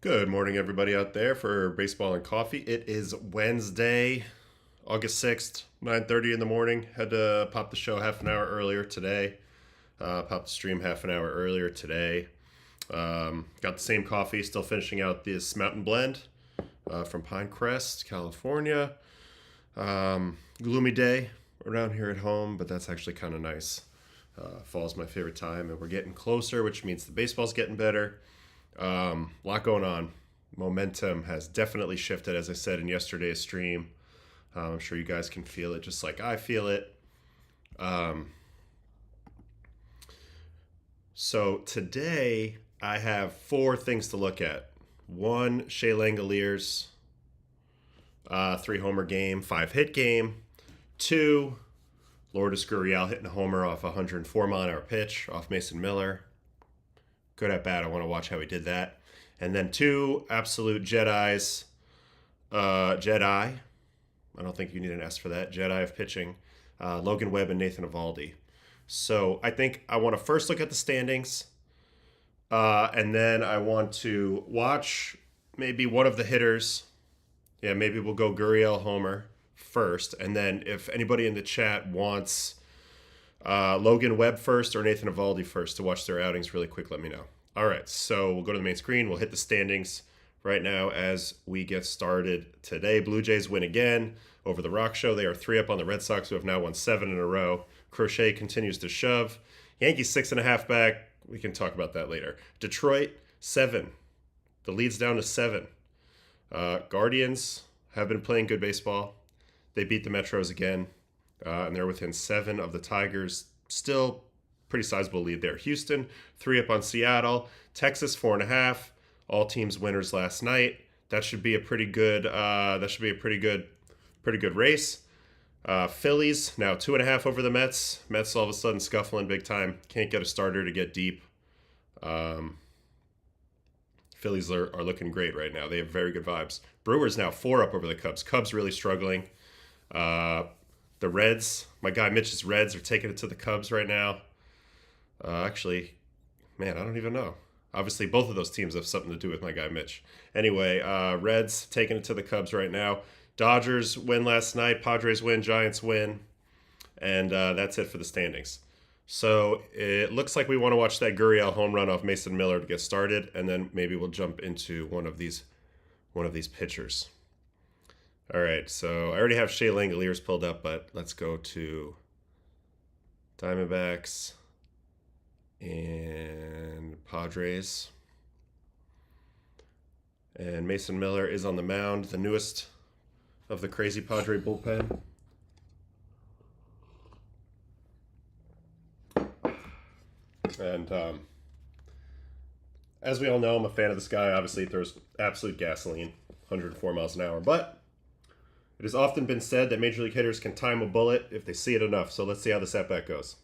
Good morning, everybody out there for Baseball and Coffee. It is Wednesday, August 6th, 9:30 in the morning. Had to pop the show half an hour earlier today. Popped the stream half an hour earlier today. Got the same coffee, still finishing out this mountain blend from Pincrest, California. Gloomy day around here at home, but that's actually kind of nice. Fall's my favorite time, and we're getting closer, which means the baseball's getting better. Lot going on. Momentum has definitely shifted, as I said in yesterday's stream. I'm sure you guys can feel it just like I feel it. So today I have 4 things to look at. 1, Langeliers, 3 homer game, 5 hit game. 2, Lourdes Gurriel hitting a homer off a 104 mile an hour pitch off Mason Miller. Good at bat. I want to watch how he did that. And then 2 absolute Jedis. Jedi. I don't think you need an S for that. Jedi of pitching. Logan Webb and Nathan Eovaldi. So I think I want to first look at the standings. And then I want to watch maybe one of the hitters. Yeah, maybe we'll go Gurriel homer first. And then if anybody in the chat wants Logan Webb first or Nathan Eovaldi first to watch their outings really quick, let me know. All right, so we'll go to the main screen. We'll hit the standings right now as we get started today. Blue Jays win again over the Rock Show. They are 3 up on the Red Sox, who have now won 7 in a row. Crochet continues to shove. Yankees 6.5 back. We can talk about that later. Detroit 7. The lead's down to 7. Guardians have been playing good baseball. They beat the Metros again. And they're within 7 of the Tigers. Still pretty sizable lead there. Houston 3 up on Seattle. Texas 4.5. All teams winners last night. That should be a pretty good. Pretty good race. Phillies now 2.5 over the Mets. Mets all of a sudden scuffling big time. Can't get a starter to get deep. Phillies are looking great right now. They have very good vibes. Brewers now 4 up over the Cubs. Cubs really struggling. The Reds, my guy Mitch's Reds are taking it to the Cubs right now. Actually, man, I don't even know. Obviously, both of those teams have something to do with my guy Mitch. Anyway, Reds taking it to the Cubs right now. Dodgers win last night. Padres win. Giants win. And that's it for the standings. So it looks like we want to watch that Gurriel home run off Mason Miller to get started, and then maybe we'll jump into one of these pitchers. All right, so I already have Langeliers pulled up, but let's go to Diamondbacks and Padres. And Mason Miller is on the mound, the newest of the crazy Padre bullpen. And as we all know, I'm a fan of this guy. Obviously, he throws absolute gasoline, 104 miles an hour, but it has often been said that major league hitters can time a bullet if they see it enough. So let's see how this at-bat goes.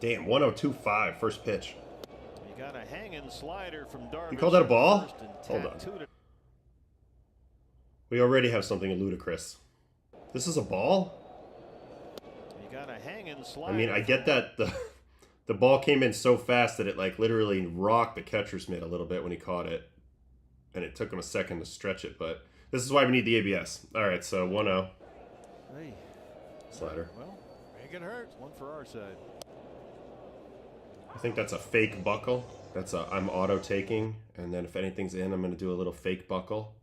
Damn, 102.5, first pitch. You got a hanging slider from Darvish. You called that a ball? Hold on. We already have something ludicrous. This is a ball? You got a hanging slider. I mean, I get that the ball came in so fast that it like literally rocked the catcher's mitt a little bit when he caught it. And it took him a second to stretch it, but this is why we need the ABS. All right, so 1-0. Hey. Slider. Well, make it hurt. One for our side. I think that's a fake buckle. I'm auto taking, and then if anything's in, I'm going to do a little fake buckle.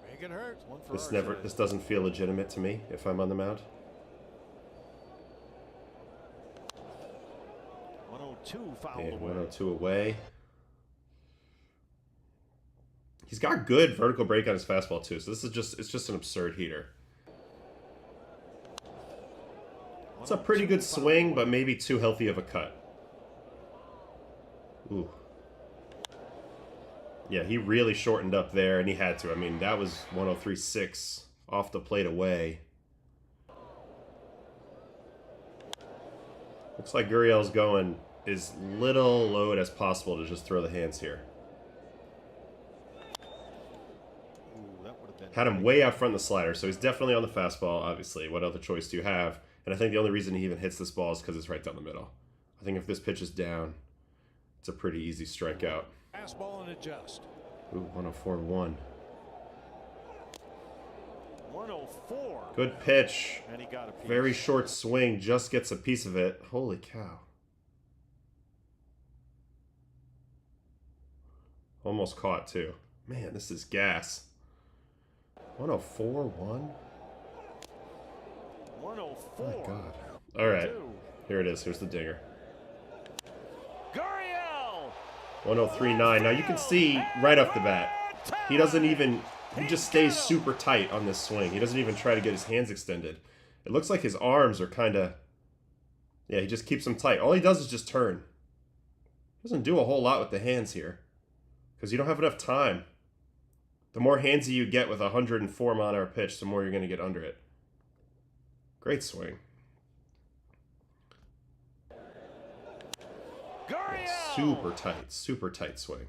Make it hurt. One for our side. This doesn't feel legitimate to me if I'm on the mound. 102 fouled And away. 102 away. He's got good vertical break on his fastball too, so it's just an absurd heater. It's a pretty good swing, but maybe too healthy of a cut. Ooh. Yeah, he really shortened up there, and he had to. I mean, that was 103.6 off the plate away. Looks like Gurriel's going as little load as possible to just throw the hands here. Had him way out front in the slider, so he's definitely on the fastball, obviously. What other choice do you have? And I think the only reason he even hits this ball is because it's right down the middle. I think if this pitch is down, it's a pretty easy strikeout. Fastball and adjust. Ooh, 104-1. 104. Good pitch. And he got a piece. Very short swing, just gets a piece of it. Holy cow. Almost caught, too. Man, this is gas. 104-1? 104. Oh, my God. All right. Here it is. Here's the dinger. Gurriel. 103.9. Now, you can see right off the bat, he doesn't even... He just stays super tight on this swing. He doesn't even try to get his hands extended. It looks like his arms are kind of... Yeah, he just keeps them tight. All he does is just turn. He doesn't do a whole lot with the hands here, because you don't have enough time. The more handsy you get with a 104 mile-an-hour pitch, the more you're going to get under it. Great swing. Yeah, super tight swing.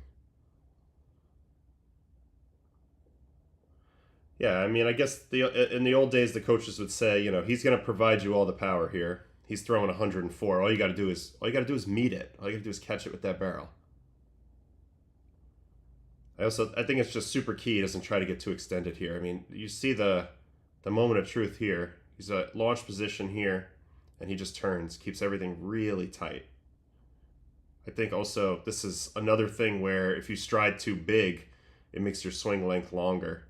Yeah, I mean, I guess in the old days, the coaches would say, you know, he's going to provide you all the power here. He's throwing 104. All you got to do is meet it. All you got to do is catch it with that barrel. I think it's just super key. He doesn't try to get too extended here. I mean, you see the moment of truth here. He's at launch position here, and he just turns, keeps everything really tight. I think also this is another thing where if you stride too big, it makes your swing length longer.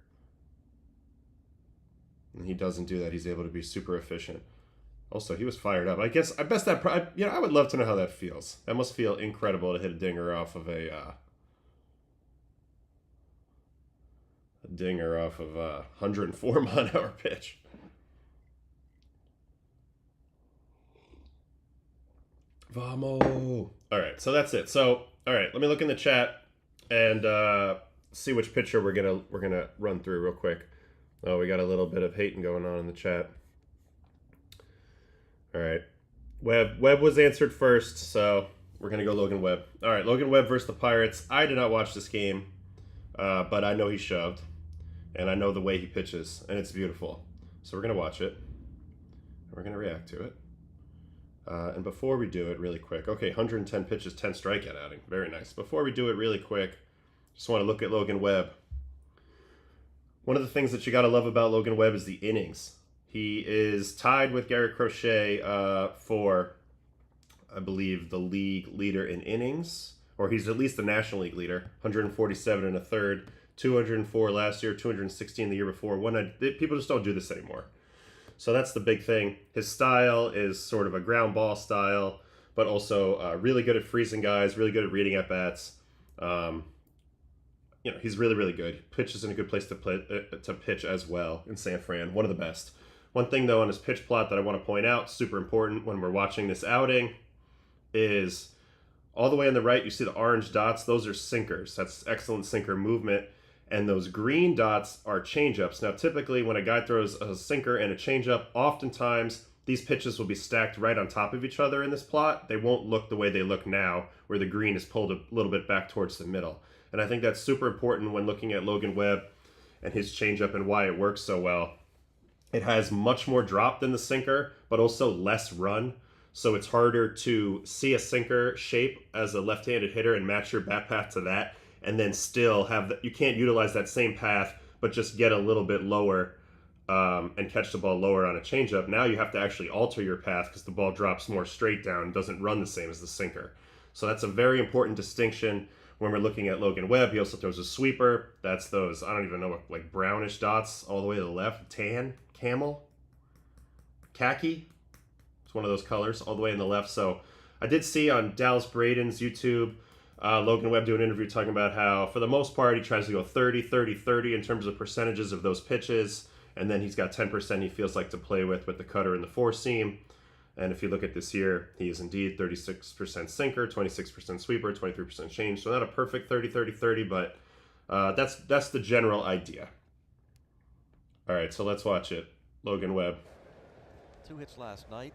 And he doesn't do that. He's able to be super efficient. Also, he was fired up. I bet that, you know, I would love to know how that feels. That must feel incredible to hit a dinger off of a 104 mile-an-hour pitch. Vamo. All right, so that's it. So, all right, let me look in the chat and see which pitcher we're gonna run through real quick. Oh, we got a little bit of hating going on in the chat. All right, Webb was answered first, so we're gonna go Logan Webb. All right, Logan Webb versus the Pirates. I did not watch this game, but I know he shoved, and I know the way he pitches, and it's beautiful. So we're gonna watch it. We're gonna react to it. And before we do it really quick, okay, 110 pitches, 10 strikeout outing. Very nice. Before we do it really quick, just want to look at Logan Webb. One of the things that you got to love about Logan Webb is the innings. He is tied with Gary Crochet for, I believe, the league leader in innings, or he's at least the National League leader, 147 and a third, 204 last year, 216 the year before. People just don't do this anymore. So that's the big thing. His style is sort of a ground ball style, but also really good at freezing guys, really good at reading at bats. You know, he's really, really good. He pitches in a good place to pitch as well in San Fran. One of the best. One thing, though, on his pitch plot that I want to point out, super important when we're watching this outing, is all the way on the right, you see the orange dots. Those are sinkers. That's excellent sinker movement. And those green dots are changeups. Now, typically, when a guy throws a sinker and a changeup, oftentimes these pitches will be stacked right on top of each other in this plot. They won't look the way they look now, where the green is pulled a little bit back towards the middle. And I think that's super important when looking at Logan Webb and his changeup and why it works so well. It has much more drop than the sinker, but also less run. So it's harder to see a sinker shape as a left-handed hitter and match your bat path to that. And then still have you can't utilize that same path, but just get a little bit lower and catch the ball lower on a changeup. Now you have to actually alter your path because the ball drops more straight down and doesn't run the same as the sinker. So that's a very important distinction when we're looking at Logan Webb. He also throws a sweeper. That's those, I don't even know, like brownish dots all the way to the left. Tan, camel, khaki. It's one of those colors all the way in the left. So I did see on Dallas Braden's YouTube, Logan Webb do an interview talking about how, for the most part, he tries to go 30, 30, 30 in terms of percentages of those pitches, and then he's got 10% he feels like to play with the cutter and the four seam. And if you look at this year, he is indeed 36% sinker, 26% sweeper, 23% change. So not a perfect 30, 30, 30, but that's the general idea. All right, so let's watch it. Logan Webb. 2 hits last night.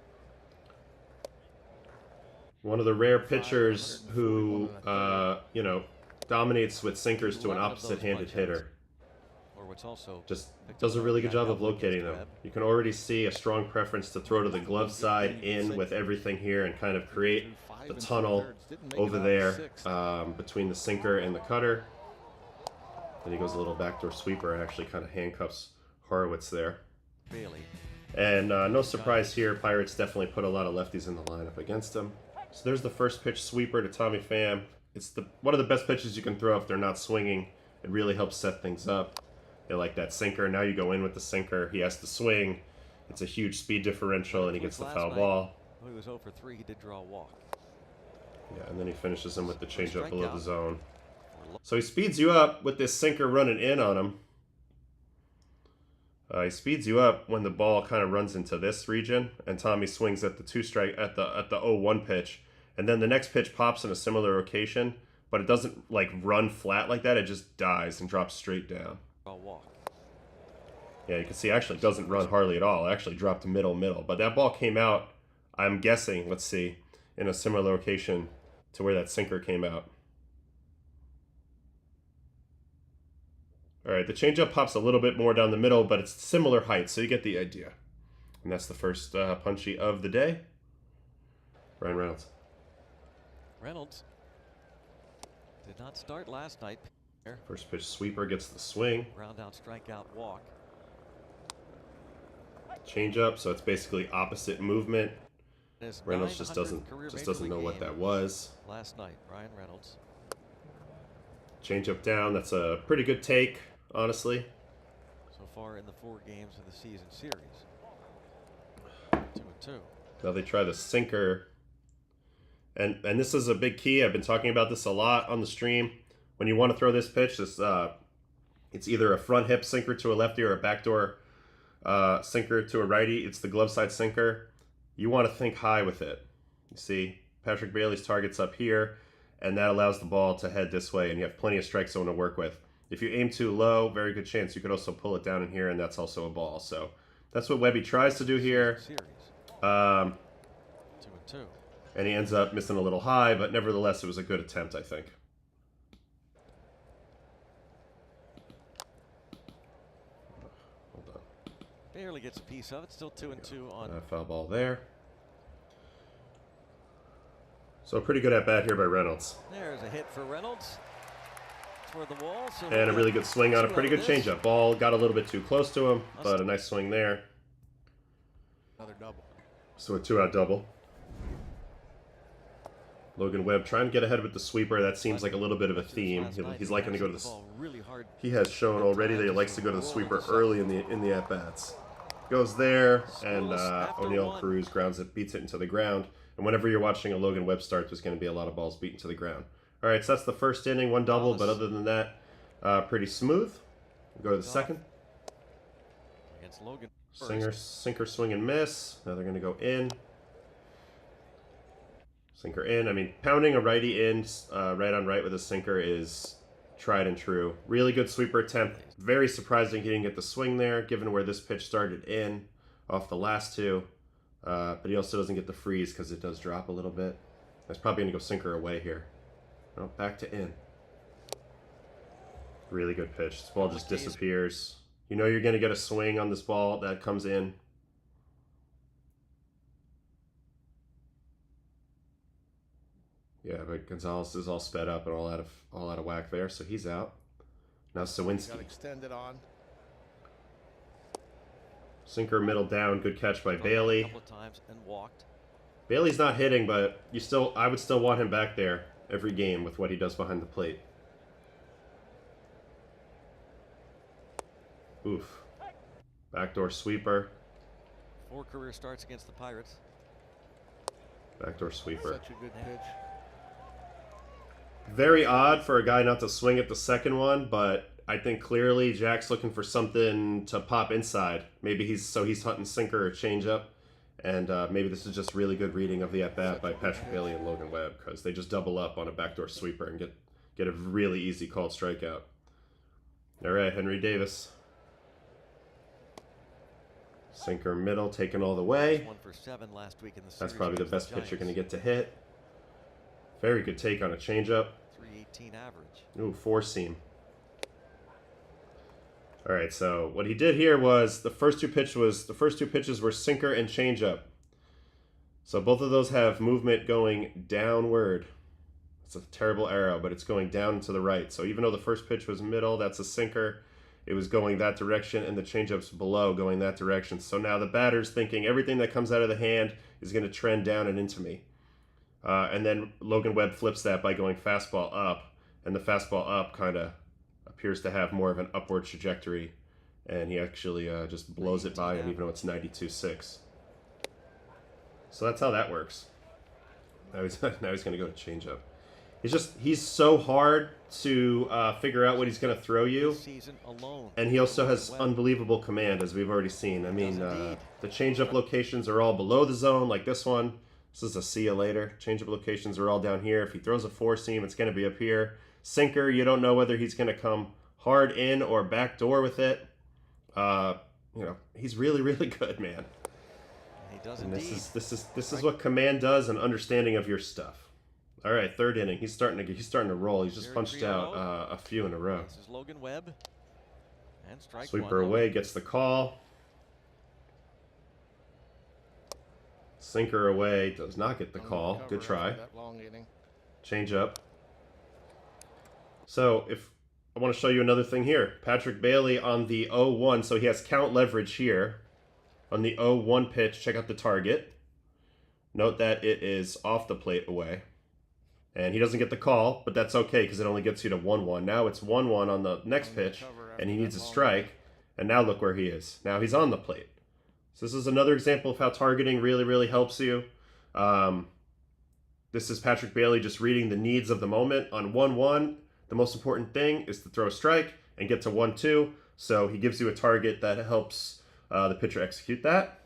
One of the rare pitchers who, dominates with sinkers to an opposite-handed hitter. Just does a really good job of locating them. You can already see a strong preference to throw to the glove side in with everything here and kind of create the tunnel over there between the sinker and the cutter. And he goes a little backdoor sweeper and actually kind of handcuffs Horowitz there. Bailey. And no surprise here, Pirates definitely put a lot of lefties in the lineup against him. So there's the first pitch sweeper to Tommy Pham. It's one of the best pitches you can throw if they're not swinging. It really helps set things up. They like that sinker. Now you go in with the sinker. He has to swing. It's a huge speed differential, and he gets the foul ball. When he was 0 for 3, he did draw a walk. Yeah, and then he finishes him with the changeup below the zone. So he speeds you up with this sinker running in on him. He speeds you up when the ball kind of runs into this region, and Tommy swings at the 2-strike at the 0-1 pitch, and then the next pitch pops in a similar location, but it doesn't like run flat like that. It just dies and drops straight down. Yeah, you can see actually it doesn't run hardly at all. It actually dropped middle, but that ball came out, I'm guessing, let's see, in a similar location to where that sinker came out. All right, the changeup pops a little bit more down the middle, but it's similar height, so you get the idea. And that's the first punchy of the day. Ryan Reynolds. Reynolds did not start last night. First pitch sweeper gets the swing. Ground out, strikeout, walk. Changeup, so it's basically opposite movement. Reynolds just doesn't know what that was. Last night, Ryan Reynolds. Changeup down. That's a pretty good take, honestly. So far in the 4 games of the season series. 2-2. Now they try the sinker. And this is a big key. I've been talking about this a lot on the stream. When you want to throw this pitch, it's either a front hip sinker to a lefty or a backdoor sinker to a righty. It's the glove side sinker. You want to think high with it. You see, Patrick Bailey's target's up here, and that allows the ball to head this way, and you have plenty of strike zone to work with. If you aim too low, very good chance you could also pull it down in here, and that's also a ball. So that's what Webby tries to do here. 2-2. And he ends up missing a little high, but nevertheless, it was a good attempt, I think. Barely gets a piece of it. Still 2-2 on foul ball there. So pretty good at bat here by Reynolds. There's a hit for Reynolds. Toward the wall. So and a really good swing on a pretty good changeup. Ball got a little bit too close to him, but a nice swing there. Another double. So a 2-out double. Logan Webb trying to get ahead with the sweeper. That seems like a little bit of a theme. He's liking to go to the. He has shown already that he likes to go to the sweeper early in the at bats. Goes there, and O'Neill Cruz grounds it, beats it into the ground. And whenever you're watching a Logan Webb start, there's going to be a lot of balls beaten to the ground. All right, so that's the first inning, 1 double, but other than that, pretty smooth. We'll go to the second. Against Logan. Sinker, swing and miss. Now they're going to go in. Sinker in. I mean, pounding a righty in right on right with a sinker is tried and true. Really good sweeper attempt. Very surprising he didn't get the swing there, given where this pitch started in off the last 2. But he also doesn't get the freeze because it does drop a little bit. That's probably going to go sinker away here. No, back to in. Really good pitch. This ball just disappears. You know you're going to get a swing on this ball that comes in. Yeah, but Gonzalez is all sped up and all out of whack there, so he's out. Now Sawinski. Got extended on. Sinker middle down, good catch by Bailey. A couple of times and walked. Bailey's not hitting, but I would still want him back there every game with what he does behind the plate. Oof. Backdoor sweeper. 4 career starts against the Pirates. Backdoor sweeper. Such a good pitch. Very odd for a guy not to swing at the second one, but I think clearly Jack's looking for something to pop inside. Maybe he's hunting sinker or changeup, and maybe this is just really good reading of the at-bat by Patrick Bailey and Logan Webb, because they just double up on a backdoor sweeper and get a really easy called strikeout. All right, Henry Davis. Sinker middle, taken all the way. 1 for 7 last week in the series. That's probably the best pitch you're going to get to hit. Very good take on a changeup. 318 average. Ooh, 4-seam. All right, so what he did here was the first two pitches were sinker and changeup. So both of those have movement going downward. It's a terrible arrow, but it's going down to the right. So even though the first pitch was middle, that's a sinker. It was going that direction, and the changeup's below going that direction. So now the batter's thinking everything that comes out of the hand is going to trend down and into me. And then Logan Webb flips that by going fastball up, and the fastball up kind of appears to have more of an upward trajectory, and he actually just blows it by him, even though it's 92.6. So that's how that works. Now he's going to go to changeup. He's so hard to figure out what he's going to throw you, and he also has unbelievable command, as we've already seen. I mean, the changeup locations are all below the zone, like this one. This is a see you later. Changeup locations are all down here. If he throws a four seam, it's going to be up here. Sinker, you don't know whether he's going to come hard in or backdoor with it. He's really, really good, man. He does and indeed. This is what command does, and understanding of your stuff. All right, third inning. He's starting to roll. He's just punched out a few in a row. This is Logan Webb. And strike Sweeper one. away, gets the call. Sinker away, does not get the call. Good try. Change up. So if I want to show you another thing here. Patrick Bailey on the 0-1, so he has count leverage here. On the 0-1 pitch, check out the target. Note that it is off the plate away. And he doesn't get the call, but that's okay because it only gets you to 1-1. Now it's 1-1 on the next pitch, and he needs a strike. And now look where he is. Now he's on the plate. So this is another example of how targeting really, really helps you. This is Patrick Bailey just reading the needs of the moment. On 1-1, the most important thing is to throw a strike and get to 1-2. So he gives you a target that helps the pitcher execute that.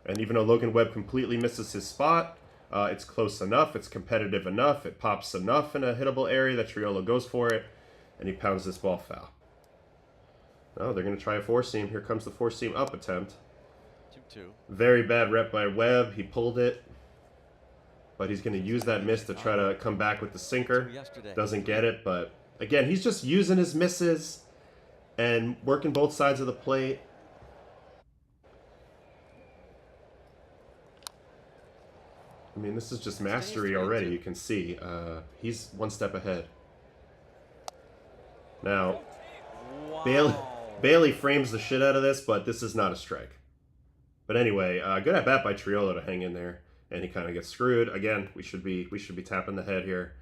And even though Logan Webb completely misses his spot, it's close enough, it's competitive enough, it pops enough in a hittable area that Gurriel goes for it, and he pounds this ball foul. Oh, they're going to try a four-seam. Here comes the four-seam up attempt. 2-2. Very bad rep by Webb. He pulled it, but he's going to use that miss to try to come back with the sinker. Doesn't get it, but again, he's just using his misses and working both sides of the plate. I mean, this is just mastery already. You can see he's one step ahead. Now, Wow. Bailey frames the shit out of this, but this is not a strike. But anyway, good at bat by Gurriel to hang in there, and he kind of gets screwed. Again, we should be tapping the head here,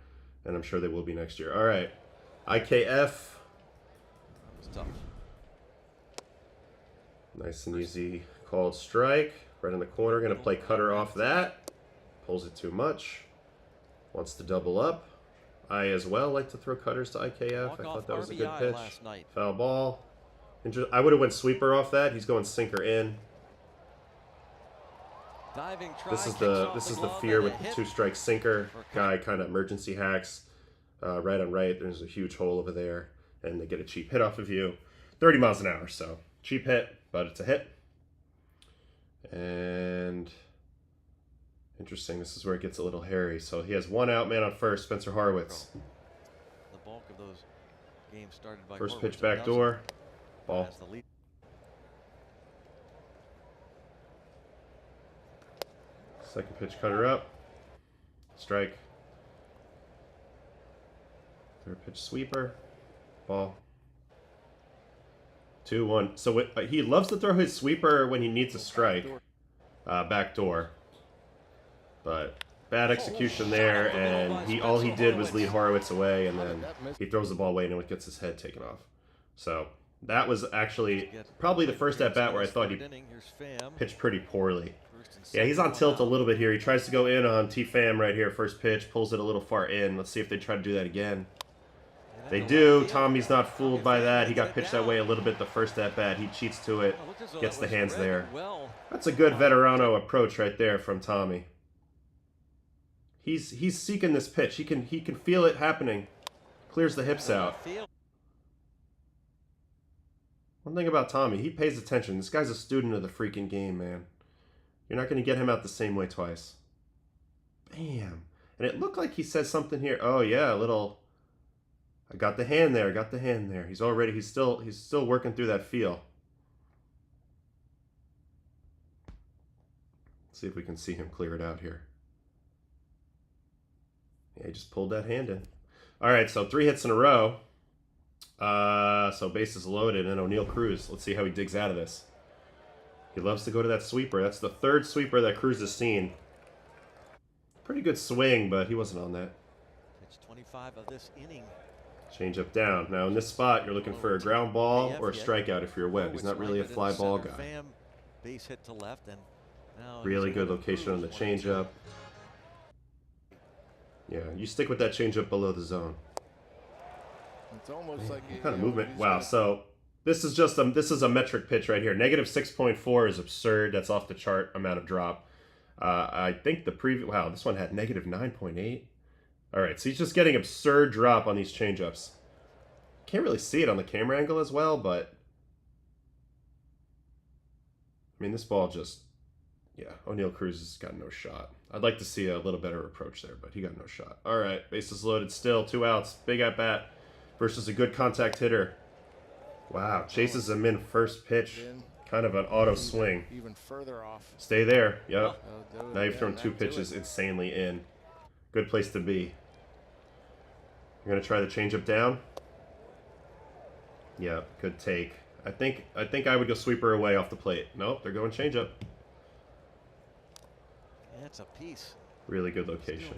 and I'm sure they will be next year. All right, IKF. That was tough. Nice and easy called strike. Right in the corner, going to play cutter off that. Pulls it too much. Wants to double up. I as well like to throw cutters to IKF. I thought that was a good pitch. Foul ball. I would have went sweeper off that. He's going sinker in. Diving try, This is the fear with the two-strike sinker. Guy kind of emergency hacks. Right on right. There's a huge hole over there, and they get a cheap hit off of you. 30 miles an hour, so cheap hit, but it's a hit. And interesting, this is where it gets a little hairy. So he has one out, man on first, Spencer Horwitz. The bulk of those games started by First Horwitz pitch back door. Ball. as the lead. Second pitch cutter up. Strike. Third pitch sweeper. Ball. 2-1. So he loves to throw his sweeper when he needs a strike. Back door. But bad execution there, and all he did was lead Horwitz away, and then he throws the ball away and it gets his head taken off. So that was actually probably the first at bat where I thought he pitched pretty poorly. Yeah, he's on tilt a little bit here. He tries to go in on T-Fam right here, first pitch, pulls it a little far in. Let's see if they try to do that again. They do. Tommy's not fooled by that. He got pitched that way a little bit the first at bat. He cheats to it, gets the hands there. That's a good veterano approach right there from Tommy. He's seeking this pitch. He can feel it happening. Clears the hips out. One thing about Tommy, he pays attention. This guy's a student of the freaking game, man. You're not going to get him out the same way twice. Bam. And it looked like he said something here. Oh yeah, a little. I got the hand there. Got the hand there. He's still working through that feel. Let's see if we can see him clear it out here. Yeah, he just pulled that hand in. All right, so 3 hits in a row. So bases loaded, and O'Neill Cruz. Let's see how he digs out of this. He loves to go to that sweeper. That's the 3rd sweeper that Cruz has seen. Pretty good swing, but he wasn't on that. Pitch 25 of this inning. Change up down. Now in this spot, you're looking for a ground ball or a strikeout if you're Webb. He's not really a fly ball guy. Base hit to left, and now really good location on the changeup. Yeah, you stick with that changeup below the zone. It's almost like kind of movement. Wow. So this is just this is a metric pitch right here. Negative 6.4 is absurd. That's off the chart amount of drop. I think the previous, wow, this one had negative 9.8. All right, so he's just getting absurd drop on these changeups. Can't really see it on the camera angle as well, but I mean, this ball just, yeah, O'Neill Cruz has got no shot. I'd like to see a little better approach there, but he got no shot. All right, bases loaded still, 2 outs, big at bat versus a good contact hitter. Wow, chases him in first pitch. Kind of an auto swing. Even further off. Stay there. Yep. Now you've thrown 2 pitches insanely in. Good place to be. You're gonna try the changeup down. Yeah, good take. I think I would go sweeper away off the plate. Nope, they're going changeup. Yeah, it's a piece. Really good location.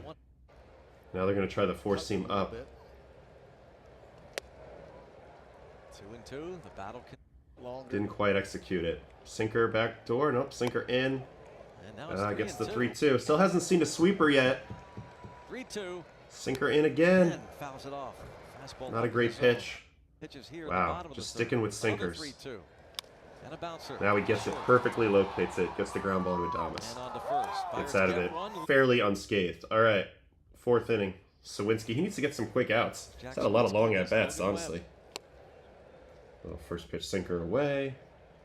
Now they're gonna try the 4-seam up. 2-2. The battle didn't quite execute it. Sinker back door. Nope, sinker in. And now gets the 3-2. Still hasn't seen a sweeper yet. 3-2. Sinker in again. Fouls it off. Fastball not a great pitch. Here wow, just sticking with sinkers. 3-2. And a bouncer. Now he gets it perfectly, locates it, gets the ground ball to Adames. And on to first. Gets out of it fairly unscathed. All right, 4th inning. Sawinski, he needs to get some quick outs. He's had a lot of long at-bats, honestly. Little first pitch sinker away.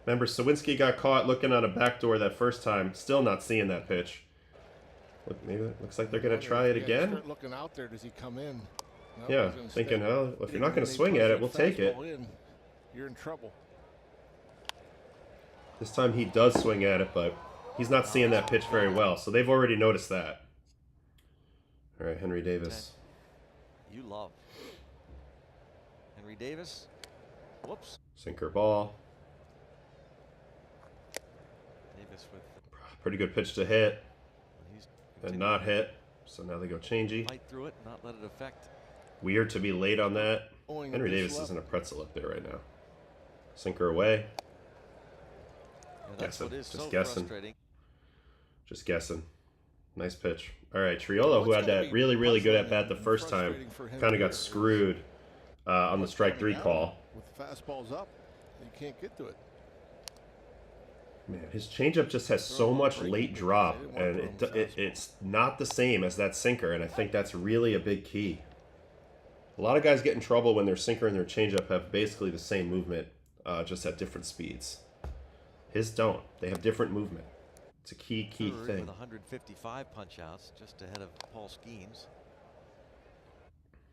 Remember, Sawinski got caught looking on a backdoor that first time. Still not seeing that pitch. Look, maybe it looks like they're going to try it again. Looking out there, does he come in? No, yeah, thinking, oh, if you're not going to swing at it, we'll take it. You're in trouble. This time he does swing at it, but he's not seeing that pitch very well. So they've already noticed that. All right, Henry Davis. You love Henry Davis. Whoops. Sinker ball. Davis with pretty good pitch to hit. And not hit. So now they go changey. Fight through it, not let it affect. Weird to be late on that. Henry Davis isn't a pretzel up there right now. Sinker away. Guessing. Just guessing. Just guessing. Nice pitch. All right, Triolo, who had that really, really good at bat the first time, kind of got screwed on the strike 3 call. With the fastballs up, you can't get to it. Man, his changeup just has so much late drop, and it's not the same as that sinker, and I think that's really a big key. A lot of guys get in trouble when their sinker and their changeup have basically the same movement, just at different speeds. His don't. They have different movement. It's a key thing. With 155 punch-outs, just ahead of Paul Skeens.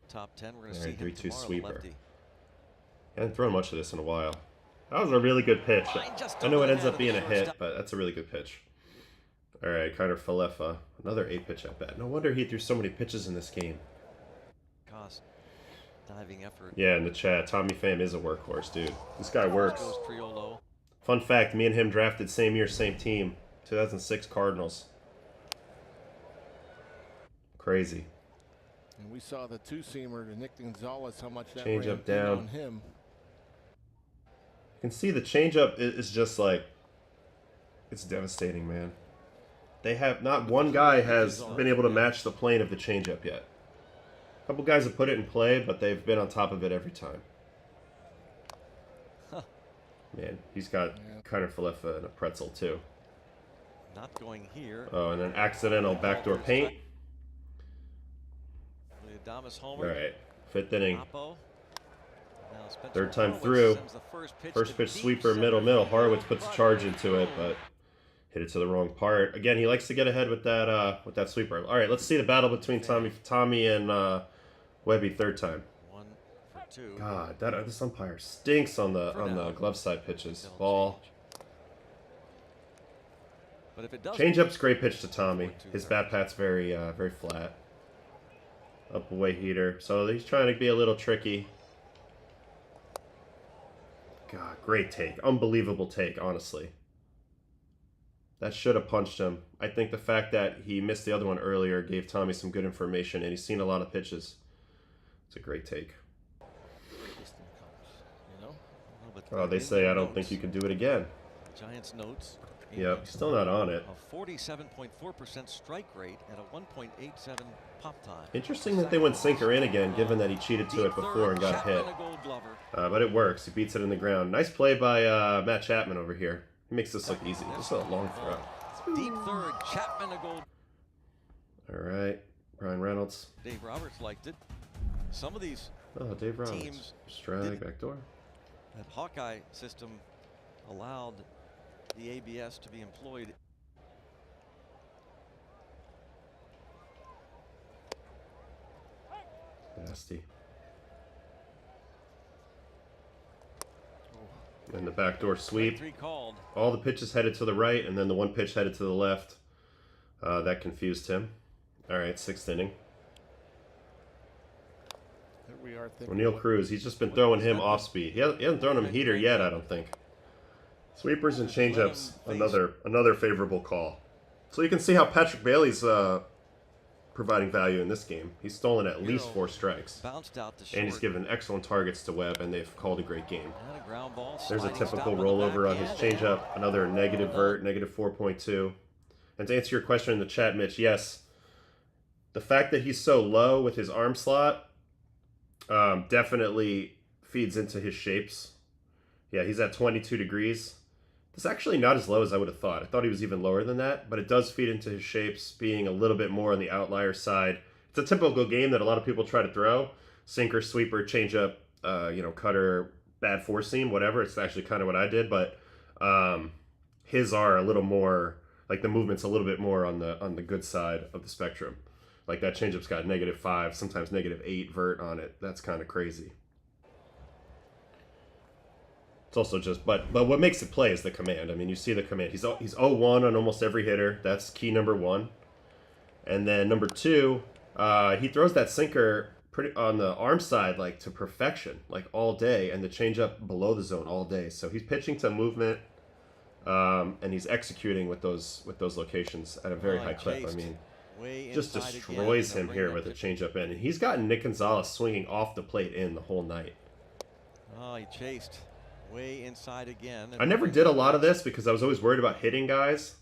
Top 10, we're going to see him 3-2 tomorrow, sweeper. I haven't thrown much of this in a while. That was a really good pitch. I know it ends up being a hit, but that's a really good pitch. All right, Carter Falefa, another 8-pitch at bat. No wonder he threw so many pitches in this game. Cost diving effort. Yeah, in the chat, Tommy Pham is a workhorse, dude. This guy works. Fun fact, me and him drafted same year, same team. 2006 Cardinals. Crazy. And we saw the 2-seamer to Nick Gonzalez, how much that change ran up down on him. You can see the changeup is just like, it's devastating, man. They have, not one guy has been able to match the plane of the changeup yet. A couple guys have put it in play, but they've been on top of it every time. Man, he's got Carter Falefa and a pretzel too. Not going here. Oh, and an accidental backdoor paint. All right, 5th inning. 3rd time through. First pitch sweeper, middle. Horowitz puts a charge into it, but hit it to the wrong part. Again, he likes to get ahead with that sweeper. All right, let's see the battle between Tommy and Webby 3rd time. 1 for 2. God, this umpire stinks on the glove side pitches. Ball. But if it does, changeup's great pitch to Tommy. His bat pat's very flat. Up away heater. So he's trying to be a little tricky. God, great take. Unbelievable take, honestly. That should have punched him. I think the fact that he missed the other one earlier gave Tommy some good information, and he's seen a lot of pitches. It's a great take. Oh, they say I don't think you can do it again. Giants notes. Yep, still not on it. A 47.4% strike rate and a 1.87 pop time. Interesting that they went sinker in again, given that he cheated to it before and got hit. But it works. He beats it in the ground. Nice play by Matt Chapman over here. He makes this look easy. This is a long throw. Deep third, Chapman a gold. All right, Brian Reynolds. Dave Roberts liked it. Some of these Dave Roberts. teams Strike, backdoor. That Hawkeye system allowed the ABS to be employed. Nasty. And the backdoor sweep. All the pitches headed to the right, and then the one pitch headed to the left. That confused him. All right, 6th inning. O'Neal Cruz, he's just been throwing him off speed. He hasn't thrown him heater yet, I don't think. Sweepers and changeups, another favorable call. So you can see how Patrick Bailey's providing value in this game. He's stolen at least 4 strikes. And he's given excellent targets to Webb, and they've called a great game. There's a typical rollover on his changeup, another negative vert, negative 4.2. And to answer your question in the chat, Mitch, yes, the fact that he's so low with his arm slot definitely feeds into his shapes. Yeah, he's at 22 degrees. It's actually not as low as I would have thought. I thought he was even lower than that, but it does feed into his shapes, being a little bit more on the outlier side. It's a typical game that a lot of people try to throw. Sinker, sweeper, changeup, cutter, bad four seam, whatever. It's actually kind of what I did, but his are a little more, like the movement's a little bit more on the good side of the spectrum. Like that changeup's got -5, sometimes -8 vert on it. That's kind of crazy. It's also just, but what makes it play is the command. I mean, you see the command. He's 0-1 on almost every hitter. That's key number 1. And then number 2, he throws that sinker pretty on the arm side like to perfection, like all day, and the changeup below the zone all day. So he's pitching to movement, and he's executing with those locations at a very high clip. I mean, just destroys him here with a changeup in, and he's gotten Nick Gonzalez swinging off the plate in the whole night. Oh, he chased. Way inside again. I never did a lot of this because I was always worried about hitting guys.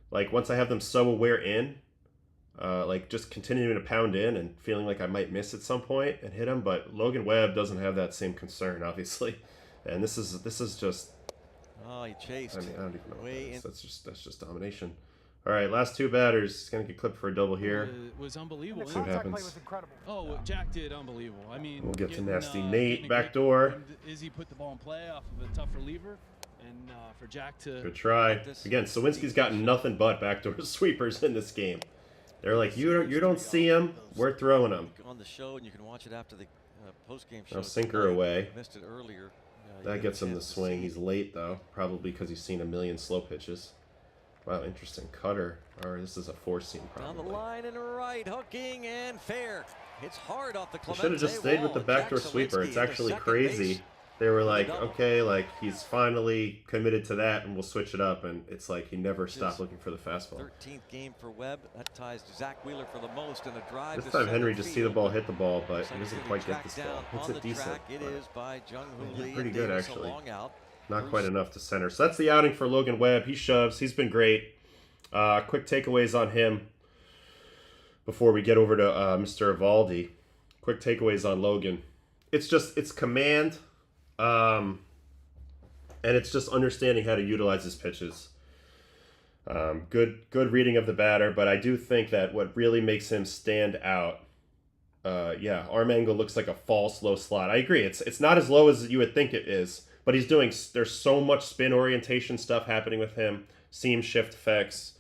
Like once I have them so aware in, like just continuing to pound in and feeling like I might miss at some point and hit him. But Logan Webb doesn't have that same concern, obviously. And this is just. Oh, he chased. I mean, I don't even know what that is. That's just domination. All right, last 2 batters. He's gonna get clipped for a double here. It was unbelievable. See what happens. Was oh, Jack did unbelievable. I mean, we'll get to nasty Nate backdoor. Izzy put the ball in play off of a tough reliever, and for Jack to. Good try. Again, Sawinski's gotten nothing but backdoor sweepers in this game. They're like, you don't see him, we're throwing him. On the show, and you can watch it after the post-game show. Now sinker away. Missed it earlier. That gets him the swing. He's late though, probably because he's seen a million slow pitches. Wow, interesting cutter. Or this is a 4-seam probably. Down the line and right, hooking and fair. It's hard off the Clemente. Should have just stayed with the backdoor sweeper. It's actually crazy. They were like, okay, like he's finally committed to that, and we'll switch it up. And it's like he never stopped looking for the fastball. 13th game for Webb. That ties Zach Wheeler for the most in a drive. This time Henry just see the ball hit the ball, but he doesn't quite get this ball. It's a decent. It is by Jung-Hoo Lee. Pretty good actually. Not quite enough to center. So that's the outing for Logan Webb. He shoves. He's been great. Quick takeaways on him before we get over to Mr. Evaldi. Quick takeaways on Logan. It's command, and it's just understanding how to utilize his pitches. Good reading of the batter, but I do think that what really makes him stand out, arm angle looks like a false low slot. I agree. It's not as low as you would think it is, but there's so much spin orientation stuff happening with him, seam shift effects.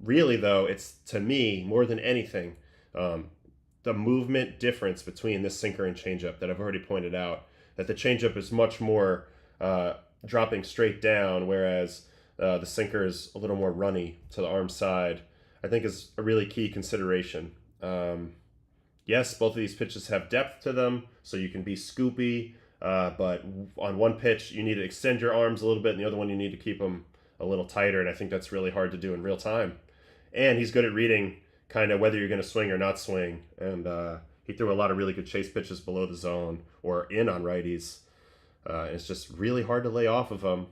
Really though, it's to me more than anything the movement difference between this sinker and changeup that I've already pointed out, that the changeup is much more dropping straight down, whereas the sinker is a little more runny to the arm side. I think is a really key consideration. yes, both of these pitches have depth to them, so you can be scoopy. But on one pitch, you need to extend your arms a little bit, and the other one, you need to keep them a little tighter. And I think that's really hard to do in real time. And he's good at reading kind of whether you're going to swing or not swing. And he threw a lot of really good chase pitches below the zone or in on righties. It's just really hard to lay off of him.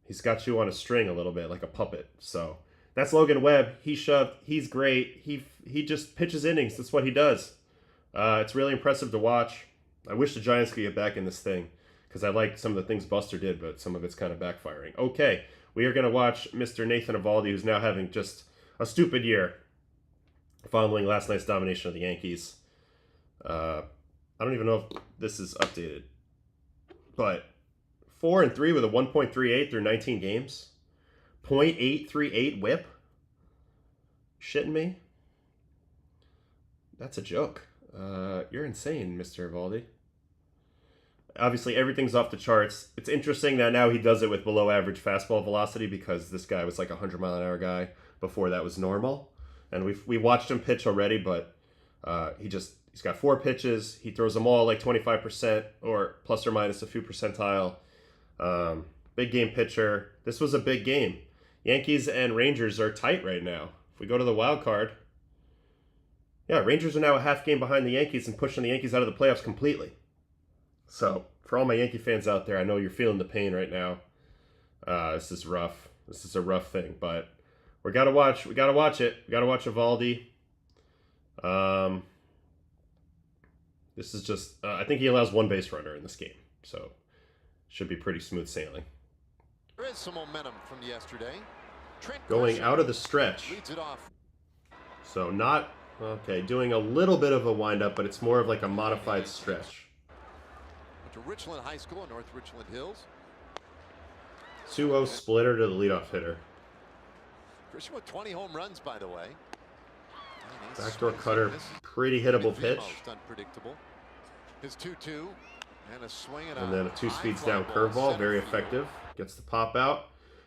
He's got you on a string a little bit, like a puppet. So that's Logan Webb. He shoved. He's great. He just pitches innings. That's what he does. It's really impressive to watch. I wish the Giants could get back in this thing because I like some of the things Buster did, but some of it's kind of backfiring. Okay, we are going to watch Mr. Nathan Eovaldi, who's now having just a stupid year following last night's domination of the Yankees. I don't even know if this is updated, but 4-3 with a 1.38 through 19 games. 0.838 whip. Shitting me? That's a joke. You're insane, Mr. Eovaldi. Obviously, everything's off the charts. It's interesting that now he does it with below average fastball velocity because this guy was like a 100-mile-an-hour guy before that was normal. And we watched him pitch already, but he's got 4 pitches. He throws them all like 25% or plus or minus a few percentile. Big game pitcher. This was a big game. Yankees and Rangers are tight right now. If we go to the wild card, yeah, Rangers are now a half game behind the Yankees and pushing the Yankees out of the playoffs completely. So, for all my Yankee fans out there, I know you're feeling the pain right now. This is rough. This is a rough thing, but we gotta watch it. We gotta watch Eovaldi. This is just, I think he allows 1 base runner in this game, so should be pretty smooth sailing. There is some momentum from yesterday. Going out of the stretch. Leads it off. So not, okay, doing a little bit of a windup, but it's more of like a modified stretch. To Richland High School in North Richland Hills. 2-0 splitter to the leadoff hitter. Christian with 20 home runs, by the way. Backdoor cutter, pretty hittable pitch. Unpredictable. His 2-2 and a swing and then a 2 speeds down curveball, very effective. Gets the pop out.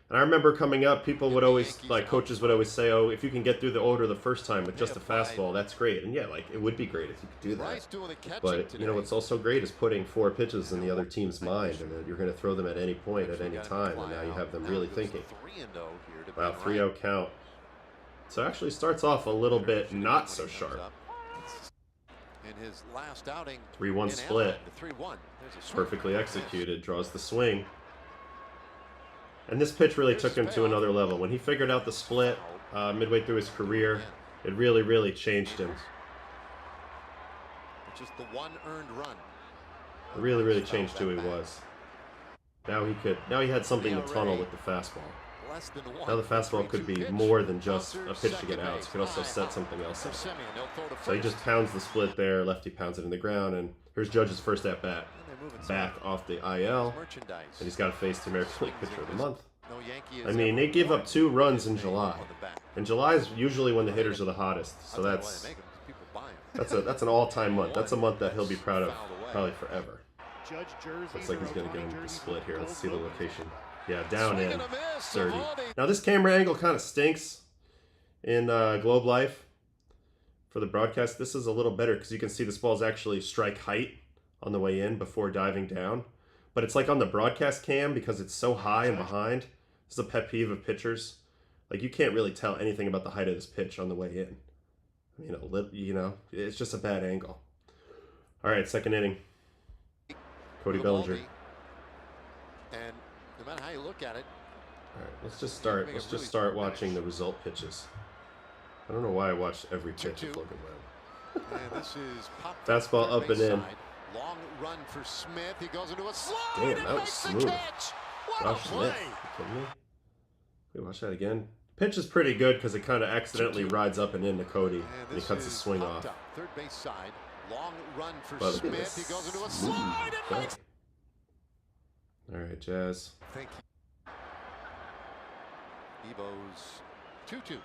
And I remember coming up, people would always, like coaches would always say, oh, if you can get through the order the first time with just a fastball, that's great. And yeah, like it would be great if you could do that. But you know what's also great is putting 4 pitches in the other team's mind, and you're going to throw them at any point, at any time, and now you have them really thinking. Wow, 3-0 count. So it actually starts off a little bit not so sharp. In his last outing, 3-1 split. Perfectly executed, draws the swing. And this pitch really took him to another level. When he figured out the split midway through his career, it really, really changed him. Just the 1 earned run. It really, really changed who he was. Now he had something to tunnel with the fastball. Now the fastball could be more than just a pitch to get outs. It could also set something else up. So he just pounds the split there. Lefty pounds it in the ground, and here's Judge's first at bat. Back off the IL, and he's got to face the American League Pitcher of the Month. I mean, they gave up 2 runs in July, and July is usually when the hitters are the hottest. So that's an all-time month. That's a month that he'll be proud of probably forever. Looks like he's going to get him the split here. Let's see the location. Yeah, down in 30. Now this camera angle kind of stinks in Globe Life for the broadcast. This is a little better because you can see this ball's actually strike height on the way in before diving down. But it's like on the broadcast cam because it's so high and behind. This is a pet peeve of pitchers. Like you can't really tell anything about the height of this pitch on the way in. You know, it's just a bad angle. All right, second inning. Cody Bellinger. And no matter how you look at it. All right, let's just start watching the result pitches. I don't know why I watched every pitch of Logan Webb. And this is fastball up and in. Long run for Smith. He goes into a slide. Damn, that was smooth. Josh Smith. You kidding me? Wait, watch that again. Pitch is pretty good because it kind of accidentally rides up and into Cody, and he cuts his swing off. Third base side. Long run for but Smith. He goes into a slide. All right, Jazz. Thank you. Evo's 2-2.